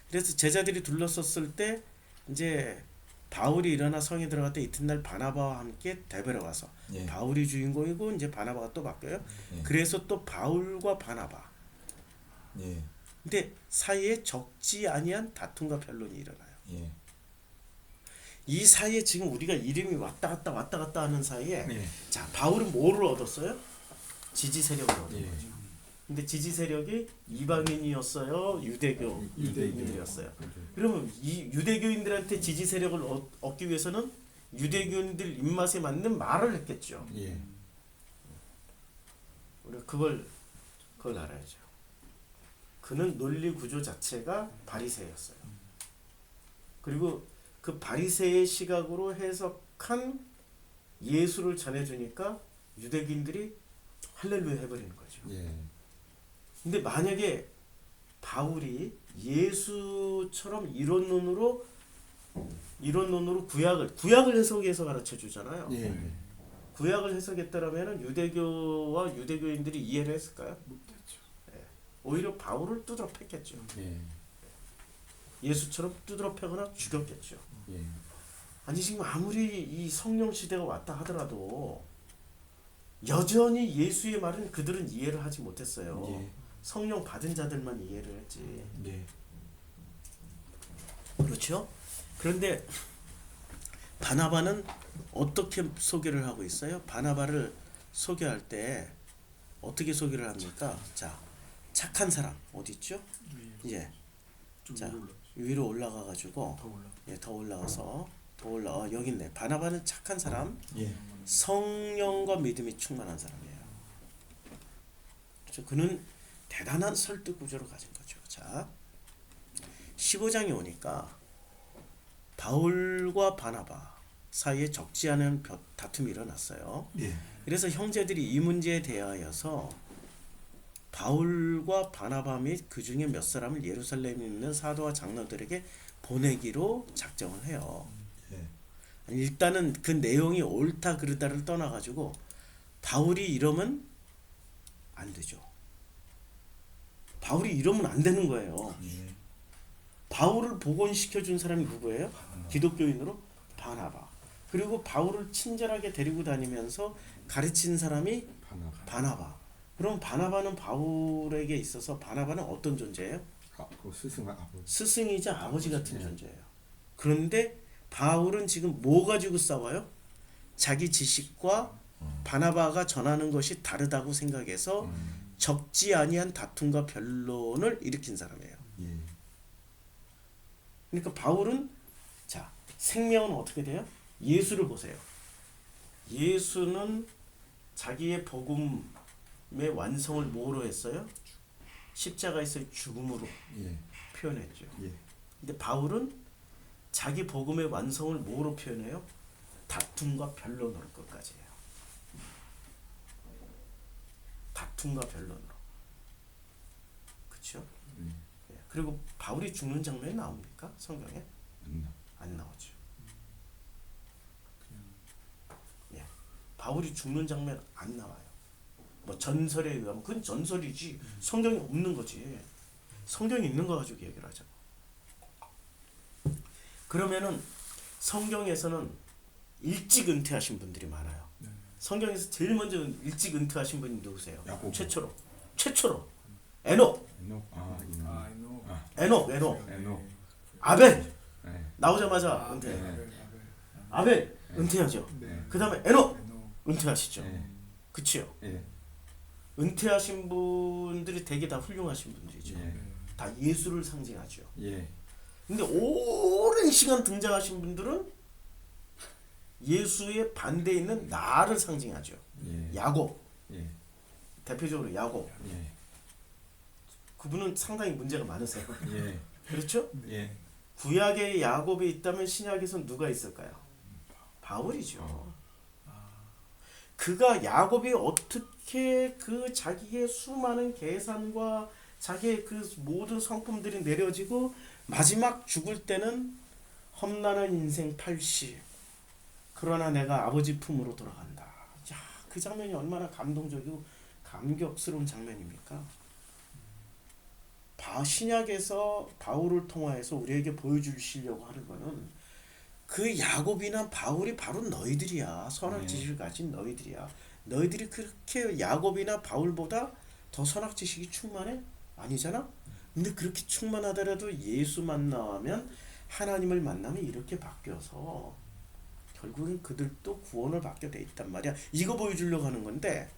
그래서 제자들이 둘러섰을 때 이제 바울이 일어나 성에 들어갈 때 이튿날 바나바와 함께 대베로 가서 예. 바울이 주인공이고 이제 바나바가 또 바뀌어요. 예. 그래서 또 바울과 바나바. 예. 근데 사이에 적지 아니한 다툼과 변론이 일어나요. 예. 이 사이에 지금 우리가 이름이 왔다 갔다 하는 사이에 예. 자, 바울은 뭐를 얻었어요? 지지 세력을 얻은 예. 거죠. 근데 지지 세력이 이방인이었어요, 유대교인들이었어요. 그러면 이 유대교인들한테 지지 세력을 얻기 위해서는 유대교인들 입맛에 맞는 말을 했겠죠. 예. 우리가 그걸 알아야죠. 그는 논리 구조 자체가 바리새였어요. 그리고 그 바리새의 시각으로 해석한 예수를 전해주니까 유대인들이 할렐루야 해버리는 거죠. 예. 근데 만약에 바울이 예수처럼 이론론으로 구약을 해석해서 가르쳐 주잖아요. 예. 구약을 해석했다라면은 유대교와 유대교인들이 이해를 했을까요? 못했죠. 오히려 바울을 두드러 팼겠죠. 예. 예수처럼 두드러 패거나 죽였겠죠. 예. 아니 지금 아무리 이 성령 시대가 왔다 하더라도 여전히 예수의 말은 그들은 이해를 하지 못했어요. 예. 성령 받은 자들만 이해를 했지. 예. 그렇죠? 그런데 바나바는 어떻게 소개를 하고 있어요? 바나바를 소개할 때 어떻게 소개를 합니까? 자, 착한 사람 어디 있죠? 예. 좀 자, 위로 위로 올라가 가지고 더 올라. 예, 더 올라가서 여기 있네. 바나바는 착한 사람, 예. 성령과 믿음이 충만한 사람이에요. 그렇죠? 그는 대단한 설득 구조를 가진 거죠. 자, 15장에 오니까 바울과 바나바 사이에 적지 않은 다툼이 일어났어요. 예. 그래서 형제들이 이 문제에 대하여서 바울과 바나바 및 그 중에 몇 사람을 예루살렘에 있는 사도와 장로들에게 보내기로 작정을 해요. 예. 일단은 그 내용이 옳다 그르다를 떠나가지고 바울이 이러면 안 되죠. 바울이 이러면 안 되는 거예요. 예. 바울을 복원시켜 준 사람이 누구예요? 기독교인으로 바나바. 그리고 바울을 친절하게 데리고 다니면서 가르친 사람이 바나바. 그럼 바나바는 바울에게 있어서 바나바는 어떤 존재예요? 그 스승 아버지. 스승이자 아버지 같은 네. 존재예요. 그런데 바울은 지금 뭐 가지고 싸워요? 자기 지식과 바나바가 전하는 것이 다르다고 생각해서 적지 아니한 다툼과 변론을 일으킨 사람이에요. 예. 그러니까 바울은 자 생명은 어떻게 돼요? 예수를 보세요. 예수는 자기의 복음의 완성을 뭐로 했어요? 십자가에서의 죽음으로 예. 표현했죠. 예. 근데 바울은 자기 복음의 완성을 뭐로 표현해요? 다툼과 변론으로 끝까지 해요. 다툼과 변론으로. 그렇죠? 예. 그리고 바울이 죽는 장면이 나옵니까? 성경에? 안 나오죠. 예. 바울이 죽는 장면 안 나와요. 뭐 전설에 의하면 그건 전설이지 성경에 없는 거지. 성경에 있는 거 가지고 얘기를 하자고. 그러면은 성경에서는 일찍 은퇴하신 분들이 많아요. 성경에서 제일 먼저 일찍 은퇴하신 분이 누구세요? 야고보. 최초로 에녹. 에녹. 에녹. 아벨 네. 나오자마자 은퇴. 네. 아벨 은퇴하죠. 네. 그 다음에 에녹 은퇴하시죠. 네. 그치요? 예. 은퇴하신 분들이 되게 다 훌륭하신 분들이죠. 예. 다 예수를 상징하죠. 예. 근데 오랜 시간 등장하신 분들은 예수의 반대에 있는 나를 상징하죠. 예. 야곱. 예. 대표적으로 야곱. 예. 그분은 상당히 문제가 많으세요. 예. 그렇죠? 예. 구약에 야곱이 있다면 신약에서는 누가 있을까요? 바울이죠. 그가 야곱이 어떻게 그 자기의 수많은 계산과 자기의 그 모든 성품들이 내려지고 마지막 죽을 때는 험난한 인생 80 그러나 내가 아버지 품으로 돌아간다. 야, 그 장면이 얼마나 감동적이고 감격스러운 장면입니까? 신약에서 바울을 통하여서 우리에게 보여주시려고 하는 거는 그 야곱이나 바울이 바로 너희들이야. 선악 지식을 가진 너희들이야. 너희들이 그렇게 야곱이나 바울보다 더 선악 지식이 충만해? 아니잖아? 근데 그렇게 충만하더라도 예수 만나면 하나님을 만나면 이렇게 바뀌어서 결국엔 그들도 구원을 받게 돼 있단 말이야. 이거 보여주려고 하는 건데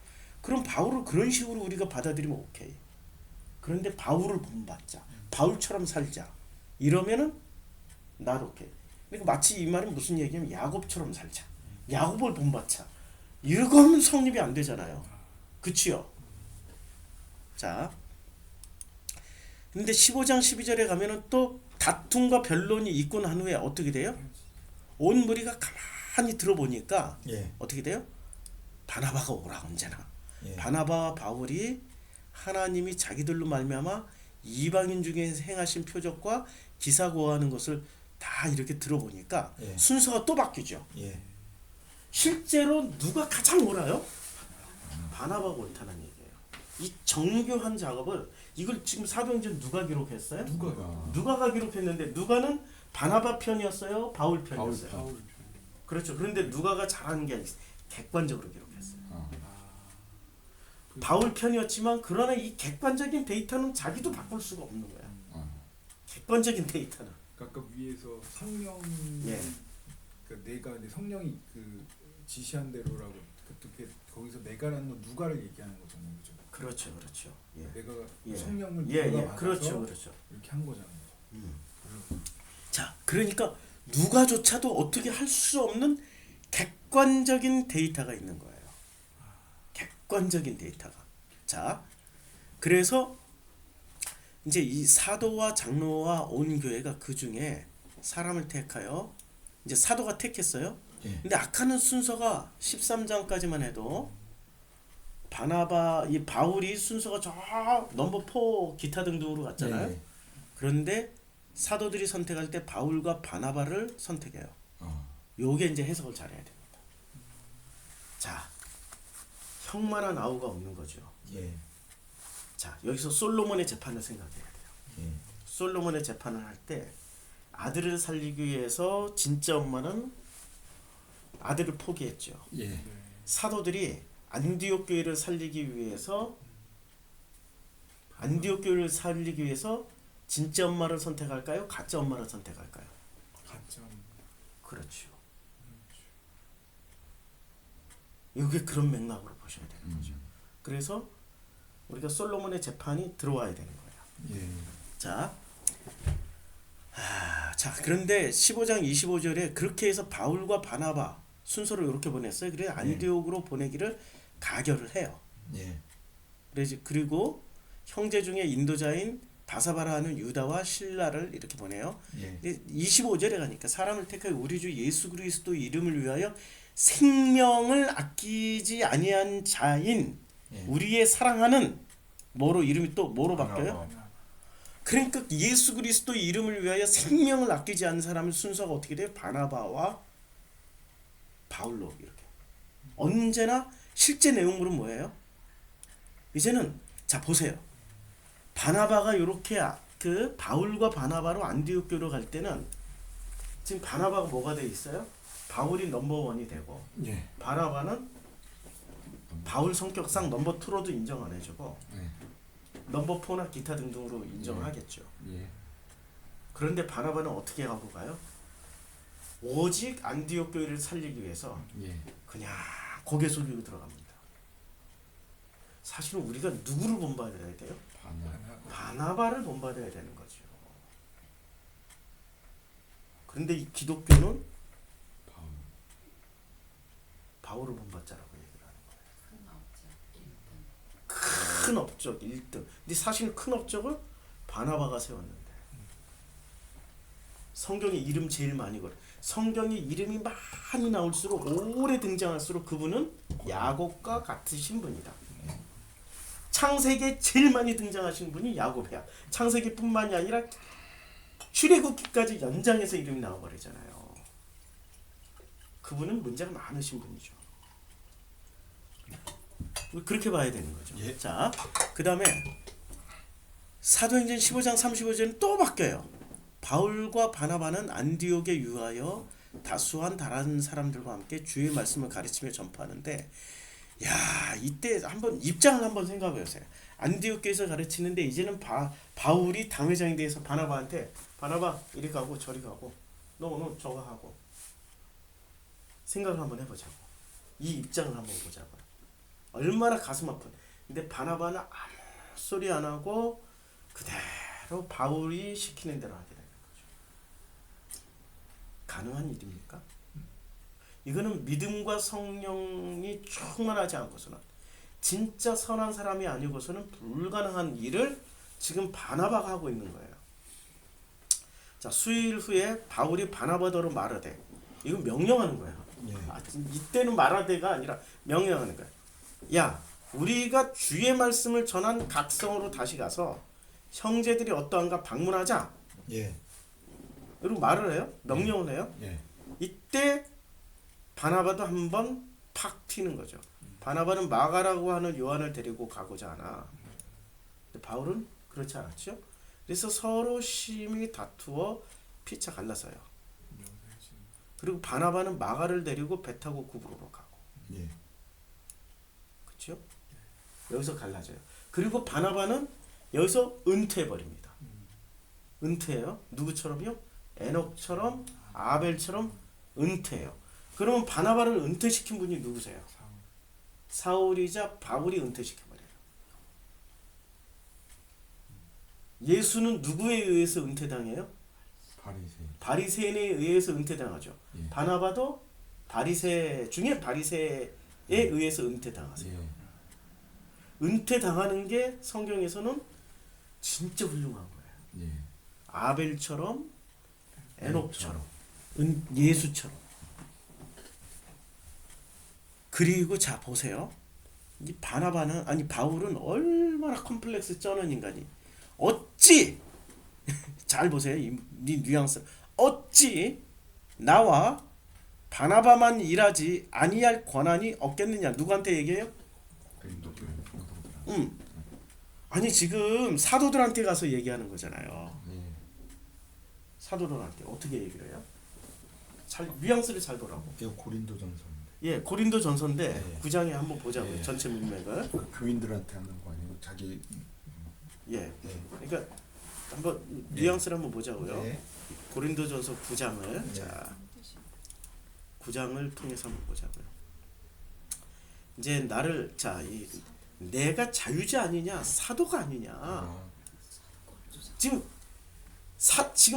그럼 바울을 그런 식으로 우리가 받아들이면 오케이. 그런데 바울을 본받자. 바울처럼 살자. 이러면은 난 오케이. 그러니까 마치 이 말은 무슨 얘기냐면 야곱처럼 살자. 야곱을 본받자. 이러면 성립이 안 되잖아요. 그치요? 자, 근데 15장 12절에 가면은 또 다툼과 변론이 있고 난 후에 어떻게 돼요? 온 무리가 가만히 들어보니까 예. 어떻게 돼요? 바나바가 오라 언제나. 예. 바나바와 바울이 하나님이 자기들로 말미암아 이방인 중에 행하신 표적과 기사 고하는 것을 다 이렇게 들어보니까 예. 순서가 또 바뀌죠. 예. 실제로 누가 가장 옳아요? 바나바가 옳다는 얘기예요. 이 정교한 작업을 이걸 지금 사도행전 누가 기록했어요? 누가가 기록했는데 누가는 바나바 편이었어요? 바울 편이었어요? 그렇죠. 그런데 누가가 잘하는 게 아니라 객관적으로 기록했어요. 바울 편이었지만 그러나 이 객관적인 데이터는 자기도 바꿀 수가 없는 거야. 객관적인 데이터는. 아까 위에서 성령, 예. 그러니까 내가 내 성령이 그 지시한 대로라고 어떻게 거기서 내가라는 건 누가를 얘기하는 거잖아요, 그죠? 그렇죠. 예. 내가 예. 성령을 예, 누가 예. 받아서 그렇죠. 이렇게 한 거잖아요. 자, 그러니까 누가조차도 어떻게 할 수 없는 객관적인 데이터가 있는 거예요. 객관적인 데이터가. 자, 그래서 이제 이 사도와 장로와 온 교회가 그 중에 사람을 택하여 이제 사도가 택했어요. 예. 근데 악하는 순서가 13장까지만 해도 바나바 이 바울이 순서가 저 넘버 4 기타 등등으로 갔잖아요. 예. 그런데 사도들이 선택할 때 바울과 바나바를 선택해요. 요게 이제 해석을 잘해야 됩니다. 자, 형만한 아우가 없는 거죠. 예. 자, 여기서 솔로몬의 재판을 생각해야 돼요. 예. 솔로몬의 재판을 할 때 아들을 살리기 위해서 진짜 엄마는 아들을 포기했죠. 예. 네. 사도들이 안디옥 교회를 살리기 위해서 진짜 엄마를 선택할까요? 가짜 엄마를 선택할까요? 가점. 그렇죠. 이게 그런 맥락으로 보셔야 되는 거죠. 그래서 우리가 솔로몬의 재판이 들어와야 되는 거예요. 예. 자, 자 그런데 15장 25절에 그렇게 해서 바울과 바나바 순서로 이렇게 보냈어요. 그래 안디옥으로 보내기를 가결을 해요. 예. 그리고 형제 중에 인도자인 바사바라 하는 유다와 실라를 이렇게 보내요. 예. 25절에 가니까 사람을 택하여 우리 주 예수 그리스도 이름을 위하여 생명을 아끼지 아니한 자인 예. 우리의 사랑하는 뭐로 이름이 또 뭐로 바뀌어요? 바나바. 그러니까 예수 그리스도 이름을 위하여 생명을 아끼지 않는 사람의 순서가 어떻게 돼요? 바나바와 바울로 이렇게. 언제나 실제 내용물은 뭐예요? 이제는 자 보세요. 바나바가 이렇게 그 바울과 바나바로 안디옥 교로 갈 때는 지금 바나바가 뭐가 돼 있어요? 바울이 넘버원이 되고 예. 바나바는 바울 성격상 넘버 2로도 인정 안 해주고 예. 넘버 4나 기타 등등으로 인정을 하겠죠. 예. 그런데 바나바는 어떻게 하고 가요? 오직 안디옥 교회를 살리기 위해서 예. 그냥 고개 숙이고 들어갑니다. 사실은 우리가 누구를 본받아야 돼요? 바나바를 본받아야 되는 거죠. 그런데 이 기독교는 바울을 본받자라고 얘기를 하는 거예요. 큰 업적 1등. 근데 사실 큰 업적을 바나바가 세웠는데 성경에 이름 제일 많이 걸어. 성경에 이름이 많이 나올수록 오래 등장할수록 그분은 야곱과 같으신 분이다. 창세기에 제일 많이 등장하신 분이 야곱이야. 창세기뿐만이 아니라 출애굽기까지 연장해서 이름이 나와버리잖아요. 그분은 문제가 많으신 분이죠. 그렇게 봐야 되는 거죠. 예. 자, 그 다음에 사도행전 15장 35절은 또 바뀌어요. 바울과 바나바는 안디옥에 유하여 다수한 다른 사람들과 함께 주의 말씀을 가르치며 전파하는데, 야 이때 한번 입장을 한번 생각해 보세요. 안디옥 교회에서 가르치는데 이제는 바울이 당회장이 돼서 바나바한테 바나바 이리 가고 저리 가고 너 저거 하고 생각을 한번 해보자고. 이 입장을 한번 보자고. 얼마나 가슴 아픈. 근데 바나바는 아무 소리 안 하고 그대로 바울이 시키는 대로 하게 되는 거죠. 가능한 일입니까? 이거는 믿음과 성령이 충만하지 않고서는, 진짜 선한 사람이 아니고서는 불가능한 일을 지금 바나바가 하고 있는 거예요. 자, 수일 후에 바울이 바나바더러 말하되, 이건 명령하는 거예요. 예. 이때는 말하되가 아니라 명령하는 거예요. 야, 우리가 주의 말씀을 전한 각 성으로 다시 가서 형제들이 어떠한가 방문하자. 예. 이러고 말을 해요. 명령을 해요. 예. 이때 바나바도 한번 팍 튀는 거죠. 바나바는 마가라고 하는 요한을 데리고 가고자 하나, 근데 바울은 그렇지 않았죠. 그래서 서로 심히 다투어 피차 갈라서요. 그리고 바나바는 마가를 데리고 배 타고 구브로로 가고, 예. 그렇죠? 여기서 갈라져요. 그리고 바나바는 여기서 은퇴해 버립니다. 은퇴해요. 누구처럼요? 에녹처럼, 아벨처럼 은퇴해요. 그러면 바나바를 은퇴시킨 분이 누구세요? 사울이자 바울이 은퇴시켜버려요. 예수는 누구에 의해서 은퇴당해요? 바리새인에 의해서 은퇴당하죠. 예. 바나바도 바리새 중에 바리새에 의해서 은퇴당하세요. 예. 은퇴당하는 게 성경에서는 진짜 훌륭한 거예요. 예. 아벨처럼, 에녹처럼, 예수처럼. 그리고 자 보세요. 이 바나바는, 아니 바울은 얼마나 컴플렉스 쩌는 인간이. 어찌 잘 보세요. 이 뉘앙스. 어찌 나와 바나바만 일하지 아니할 권한이 없겠느냐. 누구한테 얘기해요? 고린도교회 성도들. 아니 지금 사도들한테 가서 얘기하는 거잖아요. 예. 사도들한테 어떻게 얘기를 해요? 잘 뉘앙스를 잘 보라고. 이거 고린도전서인데. 예, 고린도전서인데 예. 9장에 한번 보자고요. 예. 전체 문맥을. 그 교인들한테 하는 거 아니고 자기. 예. 예. 그러니까 한번 뉘앙스를 한번 보자고요. 예. 고린도전서 9장을 예. 자 9장을 통해서 한번 보자고요. 이제 나를 내가 자유자 아니냐 사도가 아니냐. 아, 지금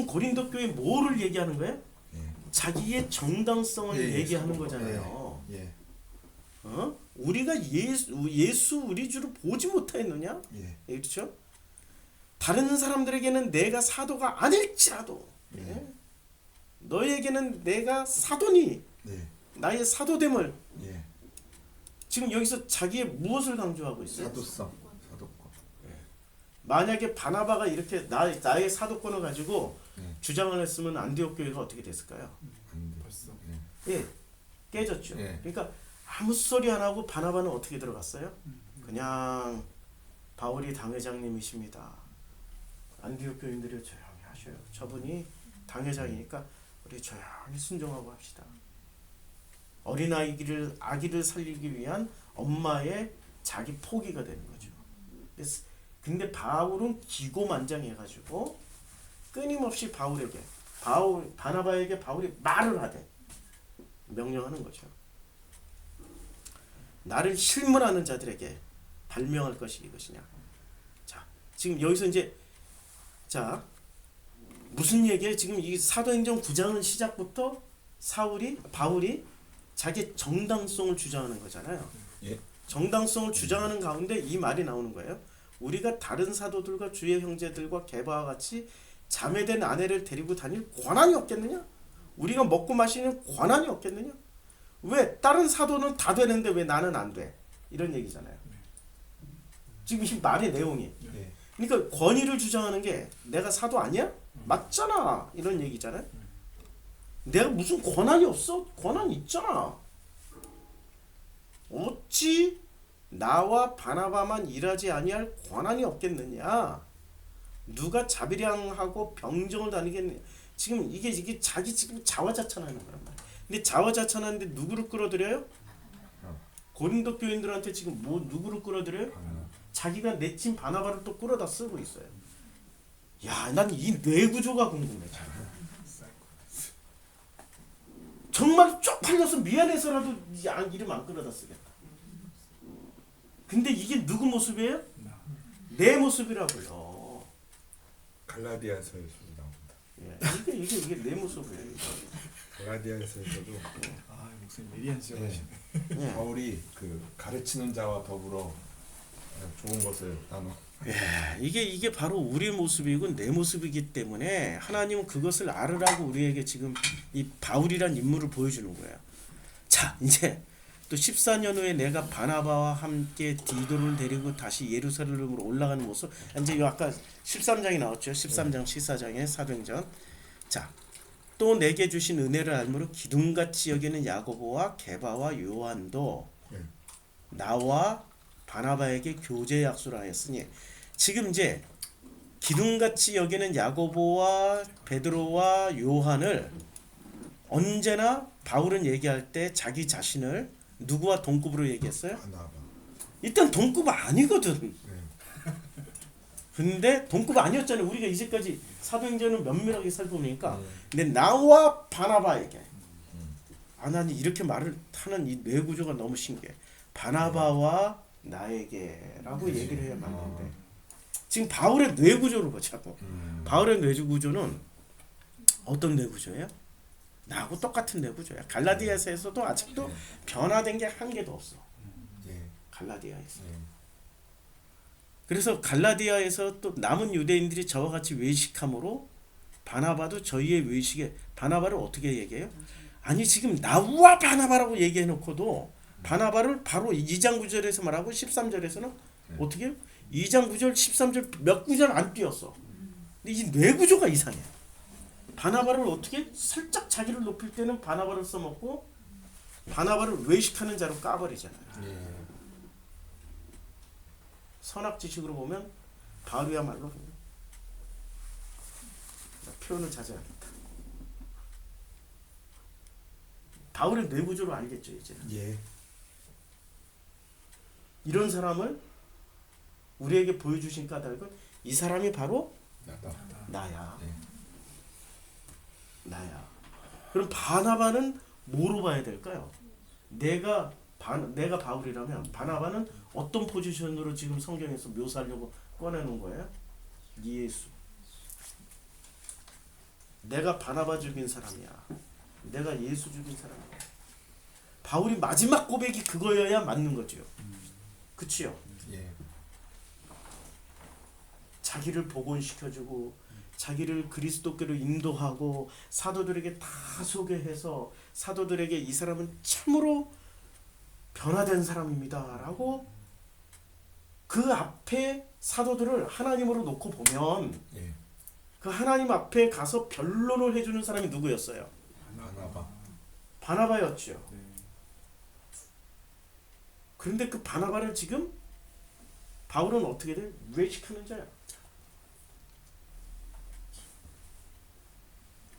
고린도 교회 뭐를 얘기하는 거예요? 예. 자기의 정당성을 예, 얘기하는 예. 거잖아요. 예. 우리가 예수 우리 주를 보지 못하였느냐? 예. 그렇죠? 다른 사람들에게는 내가 사도가 아닐지라도 예. 너에게는 내가 사도니 네. 나의 사도됨을 예. 지금 여기서 자기의 무엇을 강조하고 있어요? 사도성. 사도권. 만약에 바나바가 이렇게 나의 사도권을 가지고 네. 주장을 했으면 안디옥 교회가 어떻게 됐을까요? 안 돼. 벌써. 예. 예, 깨졌죠. 예. 그러니까 아무 소리 안 하고 바나바는 어떻게 들어갔어요? 그냥 바울이 당회장님이십니다. 안디옥 교인들이 조용히 하셔요. 저분이 당회장이니까 우리 조용히 순종하고 합시다. 아기를 살리기 위한 엄마의 자기 포기가 되는 거죠. 근데 바울은 기고만장해가지고 끊임없이 바나바에게 바울이 말을 하되 명령하는 거죠. 나를 실문하는 자들에게 발명할 것이 이것이냐. 자, 지금 여기서 이제 무슨 얘기예요? 지금 이 사도행전 9장은 시작부터 바울이 자기 정당성을 주장하는 거잖아요. 예. 정당성을 주장하는 가운데 이 말이 나오는 거예요. 우리가 다른 사도들과 주의 형제들과 게바와 같이 자매된 아내를 데리고 다닐 권한이 없겠느냐? 우리가 먹고 마시는 권한이 없겠느냐? 왜 다른 사도는 다 되는데 왜 나는 안 돼? 이런 얘기잖아요. 지금 이 말의 내용이. 예. 그러니까 권위를 주장하는 게 내가 사도 아니야? 맞잖아. 이런 얘기잖아요. 내가 무슨 권한이 없어? 권한이 있잖아. 어찌 나와 바나바만 일하지 아니할 권한이 없겠느냐? 누가 자비량하고 병정을 다니겠느냐? 지금 이게 자기 지금 자화자찬하는 거란 말이야. 근데 자화자찬하는데 누구를 끌어들여요? 고린도 교인들한테 지금 누구를 끌어들여요? 자기가 내친 바나바를 또 끌어다 쓰고 있어요. 야, 난 이 뇌구조가 궁금해. 정말 쪽팔려서 미안해서라도 이름 안 끌어다 쓰겠다. 근데 이게 누구 모습이에요? 내 모습이라고요. 갈라디아서에서도 나옵니다. 예, 이게 내 모습이에요. 갈라디아서에서도 아 목사님 예리한 지적하시네. 예. 바울이 그 가르치는 자와 더불어 좋은 것을 나눠. 예, 이게 바로 우리의 모습이고 내 모습이기 때문에 하나님은 그것을 알으라고 우리에게 지금 이 바울이란 인물을 보여주는 거예요. 자, 이제 또 14년 후에 내가 바나바와 함께 디도를 데리고 다시 예루살렘으로 올라가는 모습. 이제 아까 13장이 나왔죠. 13장, 14장의 사도행전. 자, 또 내게 주신 은혜를 알므로 기둥같이 여기는 야고보와 게바와 요한도 나와 바나바에게 교제 약속을 하였으니, 지금 이제 기둥같이 여기는 야고보와 베드로와 요한을 언제나 바울은 얘기할 때 자기 자신을 누구와 동급으로 얘기했어요? 바나바. 일단 동급 아니거든. 근데 동급 아니었잖아요. 우리가 이제까지 사도행전을 면밀하게 살펴보니까. 근데 나와 바나바에게 하나님 이렇게 말을 하는 이 뇌구조가 너무 신기해. 바나바와 나에게라고 얘기를 해야 맞는데 지금 바울의 뇌구조를 보자고. 바울의 뇌구조는 어떤 뇌구조예요? 나하고 똑같은 뇌구조야. 갈라디아서에서도 아직도 변화된 게 한 개도 없어. 갈라디아에서. 그래서 갈라디아에서 또 남은 유대인들이 저와 같이 외식함으로 바나바도 저희의 외식에, 바나바를 어떻게 얘기해요? 아니 지금 나와 바나바라고 얘기해놓고도 바나바를 바로 2장 9절에서 말하고 13절에서는 어떻게 해요? 2장 9절 13절 몇 구절 안 띄었어. 근데 이 뇌구조가 이상해. 바나바를 어떻게 살짝 자기를 높일 때는 바나바를 써먹고 바나바를 외식하는 자로 까버리잖아요. 선악지식으로 보면 바울이야말로 표현을 자제하겠다. 바울의 뇌구조를 알겠죠 이제. 예. 이런 사람을 우리에게 보여주신 까닭은 이 사람이 바로 나다. 나야. 예. 나야. 그럼 바나바는 뭐로 봐야 될까요? 내가 바울이라면 바나바는 어떤 포지션으로 지금 성경에서 묘사하려고 꺼내놓은 거예요? 예수. 내가 바나바 죽인 사람이야. 내가 예수 죽인 사람이야. 바울이 마지막 고백이 그거여야 맞는 거죠. 그치요? 예. 자기를 복원시켜주고 자기를 그리스도께로 인도하고 사도들에게 다 소개해서 사도들에게 이 사람은 참으로 변화된 사람입니다 라고 그 앞에 사도들을 하나님으로 놓고 보면 예. 그 하나님 앞에 가서 변론을 해주는 사람이 누구였어요? 바나바. 바나바였죠. 네. 그런데 그 바나바를 지금 바울은 어떻게 돼? 유해시키는 자야.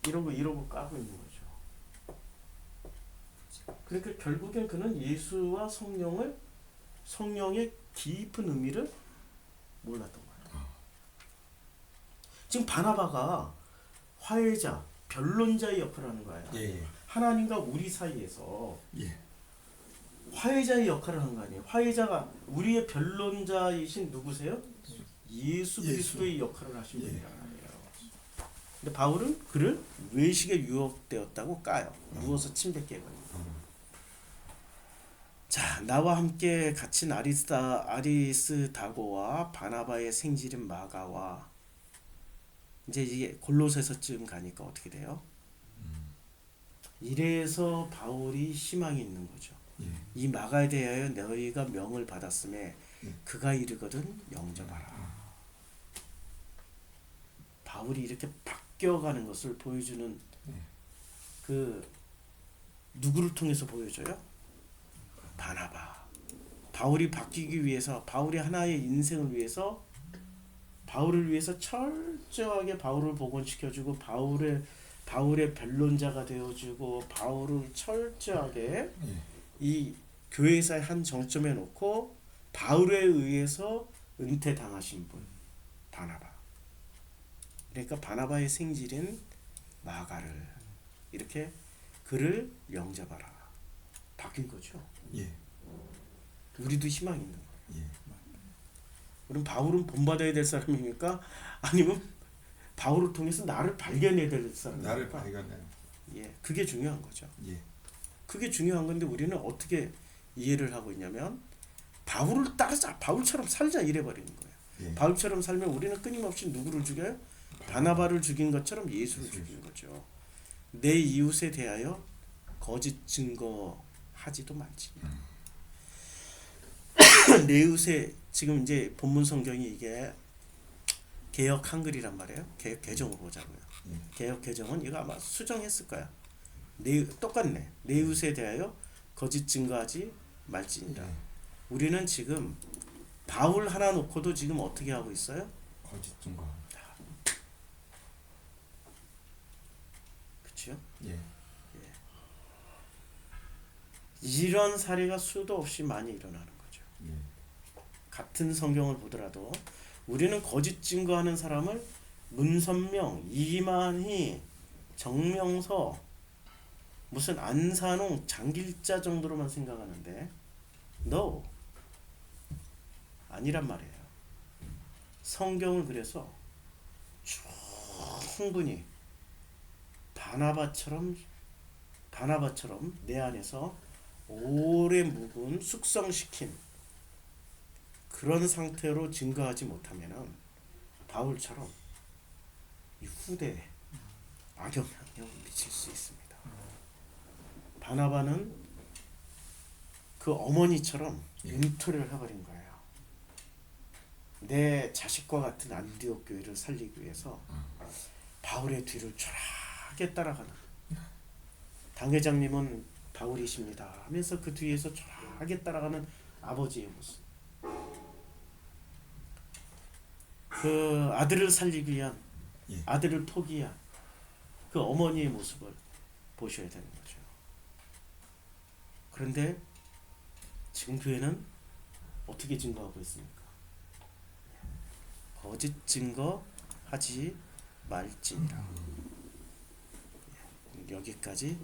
이러고 까고 있는 거죠. 그러니까 결국엔 그는 예수와 성령의 깊은 의미를 몰랐던 거예요. 지금 바나바가 화해자, 변론자의 역할을 하는 거예요. 예. 하나님과 우리 사이에서 예. 화해자의 역할을 하는 거 아니에요. 화해자가 우리의 변론자이신 누구세요? 예수 그리스도의 역할을 하신 예. 분이란 말이에요. 근데 바울은 그를 외식에 유혹되었다고 까요. 누워서 침 뱉게 해버려요. 자, 나와 함께 갇힌 아리스다고와 바나바의 생질인 마가와 이제 이게 골로새서쯤 가니까 어떻게 돼요? 이래서 바울이 희망이 있는 거죠. 예. 이 마가에 대하여 너희가 명을 받았음에 그가 이르거든 영접하라. 바울이 이렇게 바뀌어가는 것을 보여주는 그 누구를 통해서 보여줘요? 바나바. 바울이 바뀌기 위해서 바울이 하나의 인생을 위해서 바울을 위해서 철저하게 바울을 복원시켜주고 바울의 변론자가 되어주고 바울을 철저하게 이 교회사의 한 정점에 놓고 바울에 의해서 은퇴당하신 분 바나바. 그러니까 바나바의 생질인 마가를 이렇게 그를 영접하라. 바뀐 거죠. 예. 우리도 희망이 있는 거예요. 예. 그럼 바울은 본받아야 될 사람입니까? 아니면 바울을 통해서 나를 발견해야 될 사람입니까? 나를 발견해. 예, 그게 중요한 거죠. 예. 그게 중요한 건데 우리는 어떻게 이해를 하고 있냐면 바울을 따르자, 바울처럼 살자 이래 버리는 거예요. 예. 바울처럼 살면 우리는 끊임없이 누구를 죽여요? 바나바를 죽인 것처럼 예수를 죽인 거죠. 내 이웃에 대하여 거짓 증거하지도 말지. 내 이웃에 지금 이제 본문 성경이 이게 개역 한글이란 말이에요. 개역 개정으로 보자고요. 개역 개정은 이거 아마 수정했을 거야. 똑같네. 내 이웃에 대하여 거짓 증거하지 말지니라. 우리는 지금 바울 하나 놓고도 지금 어떻게 하고 있어요? 거짓 증거. 그렇죠? 예. 이런 사례가 수도 없이 많이 일어나는 거죠. 예. 같은 성경을 보더라도 우리는 거짓 증거하는 사람을 문선명, 이만희, 정명서, 무슨 안산홍, 장길자 정도로만 생각하는데 no, 아니란 말이에요. 성경을 그래서 충분히 바나바처럼 내 안에서 오래 묵은 숙성시킨 그런 상태로 증거하지 못하면은 바울처럼 이 후대에 악영향을 미칠 수 있습니다. 바나바는 그 어머니처럼 윈토를 해버린 거예요. 내 자식과 같은 안디옥 교회를 살리기 위해서 바울의 뒤를 쫄하게 따라가는 당회장님은 바울이십니다 하면서 그 뒤에서 쫄하게 따라가는 아버지의 모습. 그 아들을 살리기 위한 예. 아들을 포기한 그 어머니의 모습을 보셔야 되는 거죠. 그런데 지금 교회는 어떻게 증거하고 있습니까? 거짓 증거하지 말지니라. 여기까지